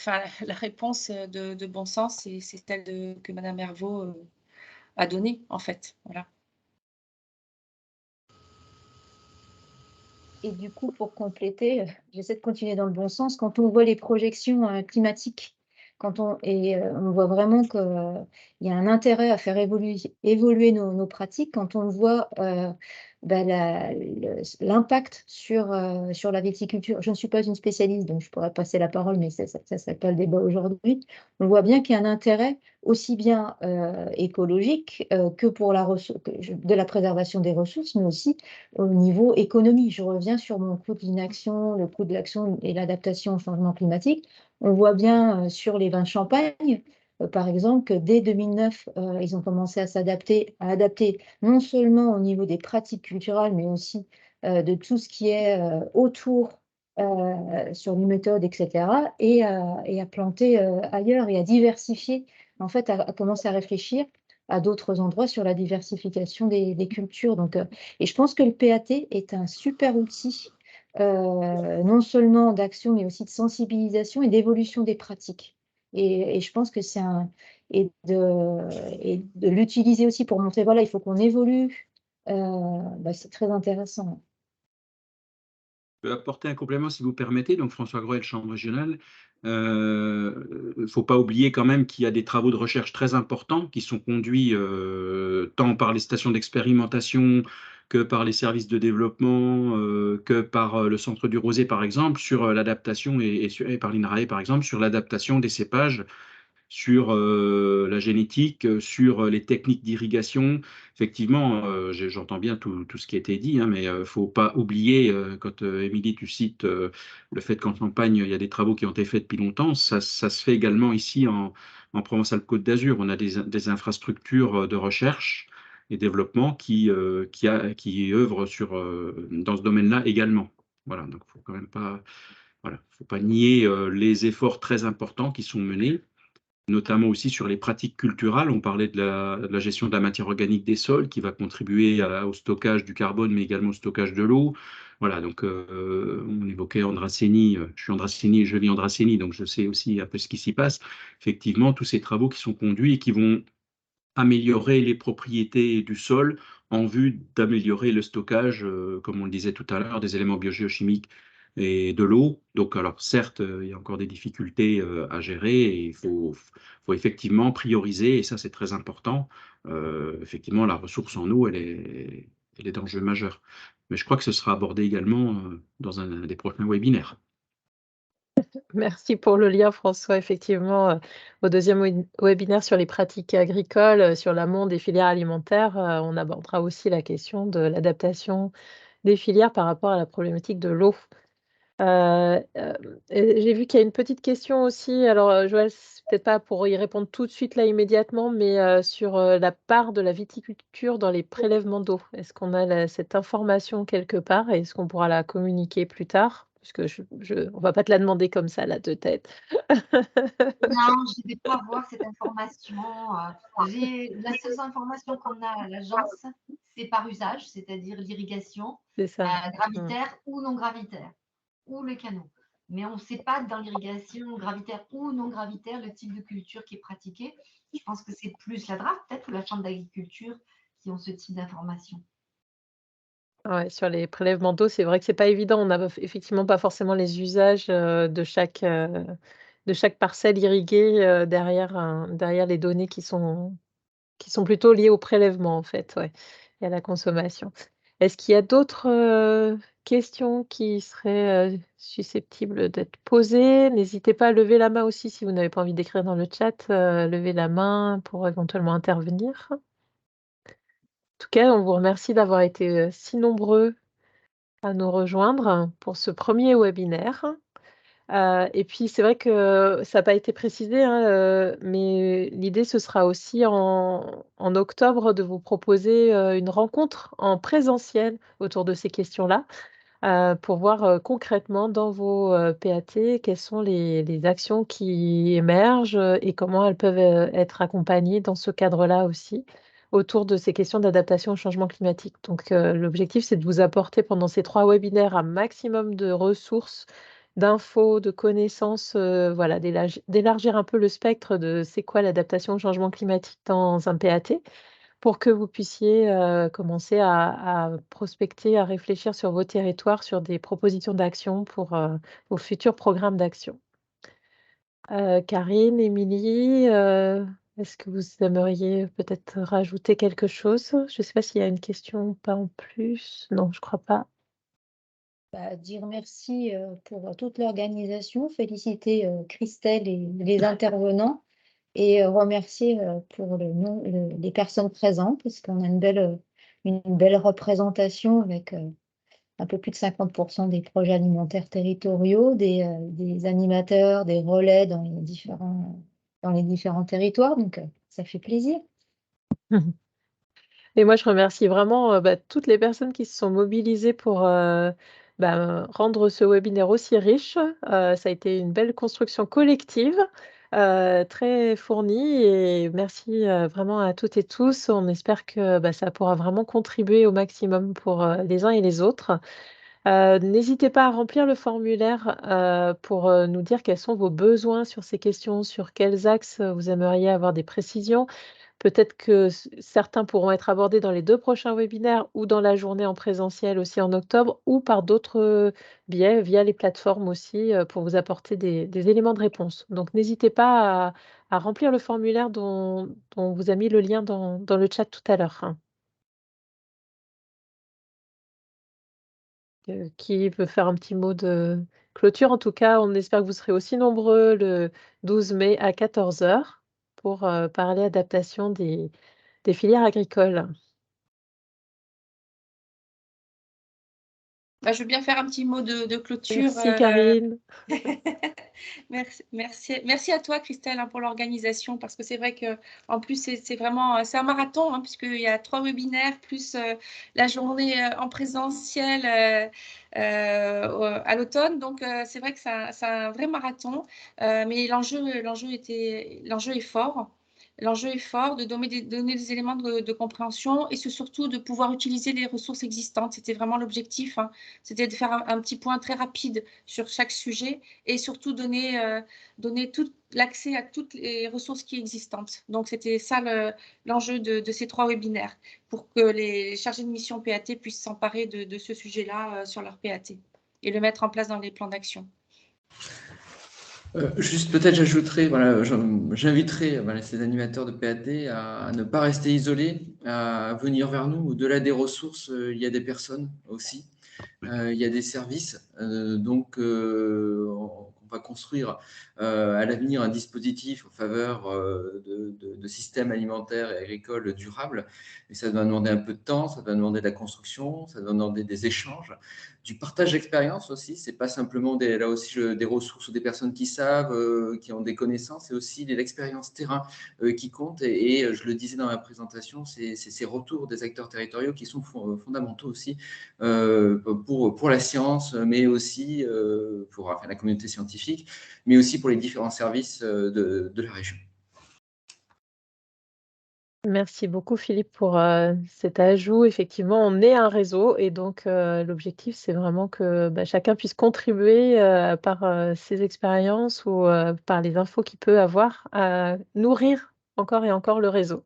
la réponse de bon sens, c'est celle que Madame Hervaux a donnée, en fait. Voilà. Et du coup, pour compléter, j'essaie de continuer dans le bon sens. Quand on voit les projections climatiques, on voit vraiment qu'il y a un intérêt à faire évoluer nos pratiques, quand on voit l'impact sur la viticulture. Je ne suis pas une spécialiste, donc je pourrais passer la parole, mais ça ne serait pas le débat aujourd'hui. On voit bien qu'il y a un intérêt aussi bien écologique que pour de la préservation des ressources, mais aussi au niveau économie. Je reviens sur mon coût de l'inaction, le coût de l'action et l'adaptation au changement climatique. On voit bien sur les vins de Champagne, par exemple, que dès 2009, ils ont commencé à adapter non seulement au niveau des pratiques culturelles, mais aussi de tout ce qui est autour sur les méthodes, etc., et à planter ailleurs et à diversifier, en fait, à commencer à réfléchir à d'autres endroits sur la diversification des cultures. Donc, et je pense que le PAT est un super outil, non seulement d'action, mais aussi de sensibilisation et d'évolution des pratiques. Et je pense que et de l'utiliser aussi pour montrer, voilà, il faut qu'on évolue. C'est très intéressant. Je peux apporter un complément si vous permettez. Donc François Groël, Chambre régionale. Il ne faut pas oublier quand même qu'il y a des travaux de recherche très importants qui sont conduits tant par les stations d'expérimentation que par les services de développement, que par le Centre du Rosé, par exemple, sur l'adaptation et par l'INRAE, par exemple, sur l'adaptation des cépages, sur la génétique, sur les techniques d'irrigation. Effectivement, j'entends bien tout ce qui a été dit, hein, mais il ne faut pas oublier, quand Émilie, tu cites le fait qu'en Champagne, il y a des travaux qui ont été faits depuis longtemps, ça se fait également ici en Provence-Alpes-Côte d'Azur. On a des infrastructures de recherche et développement qui œuvrent dans ce domaine-là également. Voilà, donc il ne faut pas nier les efforts très importants qui sont menés, notamment aussi sur les pratiques culturales. On parlait de la gestion de la matière organique des sols qui va contribuer au stockage du carbone, mais également au stockage de l'eau. Voilà, donc on évoquait Andrasseni, je suis Andrasseni et je vis Andrasseni, donc je sais aussi un peu ce qui s'y passe. Effectivement, tous ces travaux qui sont conduits et qui vont améliorer les propriétés du sol en vue d'améliorer le stockage, comme on le disait tout à l'heure, des éléments biogéochimiques et de l'eau. Donc, alors certes, il y a encore des difficultés à gérer et il faut effectivement prioriser, et ça c'est très important. Effectivement, la ressource en eau, elle est d'enjeu majeur. Mais je crois que ce sera abordé également dans un des prochains webinaires. Merci pour le lien, François. Effectivement, au deuxième webinaire sur les pratiques agricoles, sur l'amont des filières alimentaires, on abordera aussi la question de l'adaptation des filières par rapport à la problématique de l'eau. Et j'ai vu qu'il y a une petite question aussi. Alors, Joël, c'est peut-être pas pour y répondre tout de suite là immédiatement, mais sur la part de la viticulture dans les prélèvements d'eau. Est-ce qu'on a cette information quelque part et est-ce qu'on pourra la communiquer plus tard? Parce que on ne va pas te la demander comme ça, là, de tête. Non, je ne vais pas avoir cette information. La seule information qu'on a à l'agence, c'est par usage, c'est-à-dire l'irrigation gravitaire ou non gravitaire, ou les canaux. Mais on ne sait pas dans l'irrigation gravitaire ou non gravitaire le type de culture qui est pratiqué. Je pense que c'est plus la DRAC, peut-être, ou la Chambre d'agriculture qui ont ce type d'information. Ouais, sur les prélèvements d'eau, c'est vrai que c'est pas évident. On n'a effectivement pas forcément les usages de chaque parcelle irriguée derrière les données qui sont plutôt liées au prélèvement, en fait, ouais, et à la consommation. Est-ce qu'il y a d'autres questions qui seraient susceptibles d'être posées? N'hésitez pas à lever la main aussi si vous n'avez pas envie d'écrire dans le chat. Levez la main pour éventuellement intervenir. En tout cas, on vous remercie d'avoir été si nombreux à nous rejoindre pour ce premier webinaire. Et puis c'est vrai que ça n'a pas été précisé, hein, mais l'idée ce sera aussi en octobre de vous proposer une rencontre en présentiel autour de ces questions-là, pour voir concrètement dans vos PAT quelles sont les actions qui émergent et comment elles peuvent être accompagnées dans ce cadre-là aussi, autour de ces questions d'adaptation au changement climatique. Donc l'objectif, c'est de vous apporter pendant ces 3 webinaires un maximum de ressources, d'infos, de connaissances, voilà, d'élargir un peu le spectre de c'est quoi l'adaptation au changement climatique dans un PAT, pour que vous puissiez commencer à prospecter, à réfléchir sur vos territoires, sur des propositions d'action pour vos futurs programmes d'action. Karine, Émilie, est-ce que vous aimeriez peut-être rajouter quelque chose? Je ne sais pas s'il y a une question ou pas en plus. Non, je ne crois pas. Dire merci pour toute l'organisation, féliciter Christelle et les intervenants et remercier pour les personnes présentes parce qu'on a une belle représentation avec un peu plus de 50% des projets alimentaires territoriaux, des animateurs, des relais dans les différents territoires. Donc, ça fait plaisir. Et moi, je remercie vraiment toutes les personnes qui se sont mobilisées pour rendre ce webinaire aussi riche. Ça a été une belle construction collective, très fournie. Et merci vraiment à toutes et tous. On espère que ça pourra vraiment contribuer au maximum pour les uns et les autres. N'hésitez pas à remplir le formulaire pour nous dire quels sont vos besoins sur ces questions, sur quels axes vous aimeriez avoir des précisions. Peut-être que certains pourront être abordés dans les 2 prochains webinaires ou dans la journée en présentiel aussi en octobre, ou par d'autres biais, via les plateformes aussi, pour vous apporter des éléments de réponse. Donc n'hésitez pas à remplir le formulaire dont on vous a mis le lien dans le chat tout à l'heure, hein. Qui veut faire un petit mot de clôture? En tout cas, on espère que vous serez aussi nombreux le 12 mai à 14 h pour parler adaptation des filières agricoles. Je veux bien faire un petit mot de clôture. Merci Karine. Merci à toi Christelle pour l'organisation, parce que c'est vrai qu'en plus c'est un marathon, puisqu'il y a 3 webinaires plus la journée en présentiel à l'automne. Donc c'est vrai que c'est un vrai marathon, mais l'enjeu est fort. L'enjeu est fort de donner des éléments de compréhension, et surtout de pouvoir utiliser les ressources existantes. C'était vraiment l'objectif, c'était de faire un petit point très rapide sur chaque sujet, et surtout donner tout l'accès à toutes les ressources qui existent. Donc c'était ça l'enjeu de ces 3 webinaires, pour que les chargés de mission PAT puissent s'emparer de ce sujet-là sur leur PAT et le mettre en place dans les plans d'action. Juste peut-être j'ajouterai, voilà, j'inviterai ces animateurs de PAT à ne pas rester isolés, à venir vers nous. Au-delà des ressources, il y a des personnes aussi, il y a des services. Donc, on va construire à l'avenir un dispositif en faveur de systèmes alimentaires et agricoles durables. Mais ça va demander un peu de temps, ça va demander de la construction, ça va demander des échanges. du partage d'expérience aussi. C'est pas simplement là aussi des ressources ou des personnes qui savent, qui ont des connaissances, c'est aussi de l'expérience terrain qui compte. Et je le disais dans la présentation, c'est ces retours des acteurs territoriaux qui sont fondamentaux aussi pour la science, mais aussi pour la communauté scientifique, mais aussi pour les différents services de la région. Merci beaucoup Philippe pour cet ajout. Effectivement, on est un réseau et donc l'objectif, c'est vraiment que chacun puisse contribuer par ses expériences ou par les infos qu'il peut avoir à nourrir encore et encore le réseau.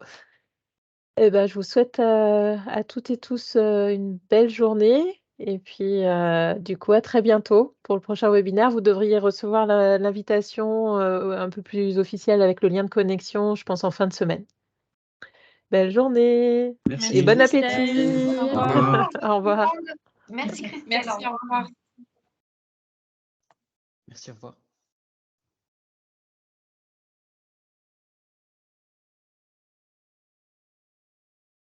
Et je vous souhaite à toutes et tous une belle journée et puis du coup à très bientôt pour le prochain webinaire. Vous devriez recevoir l'invitation un peu plus officielle avec le lien de connexion, je pense en fin de semaine. Belle journée Merci. et bon Christelle. appétit. Au Au revoir. Au revoir. Merci Christelle. Merci, au revoir. Merci, au revoir.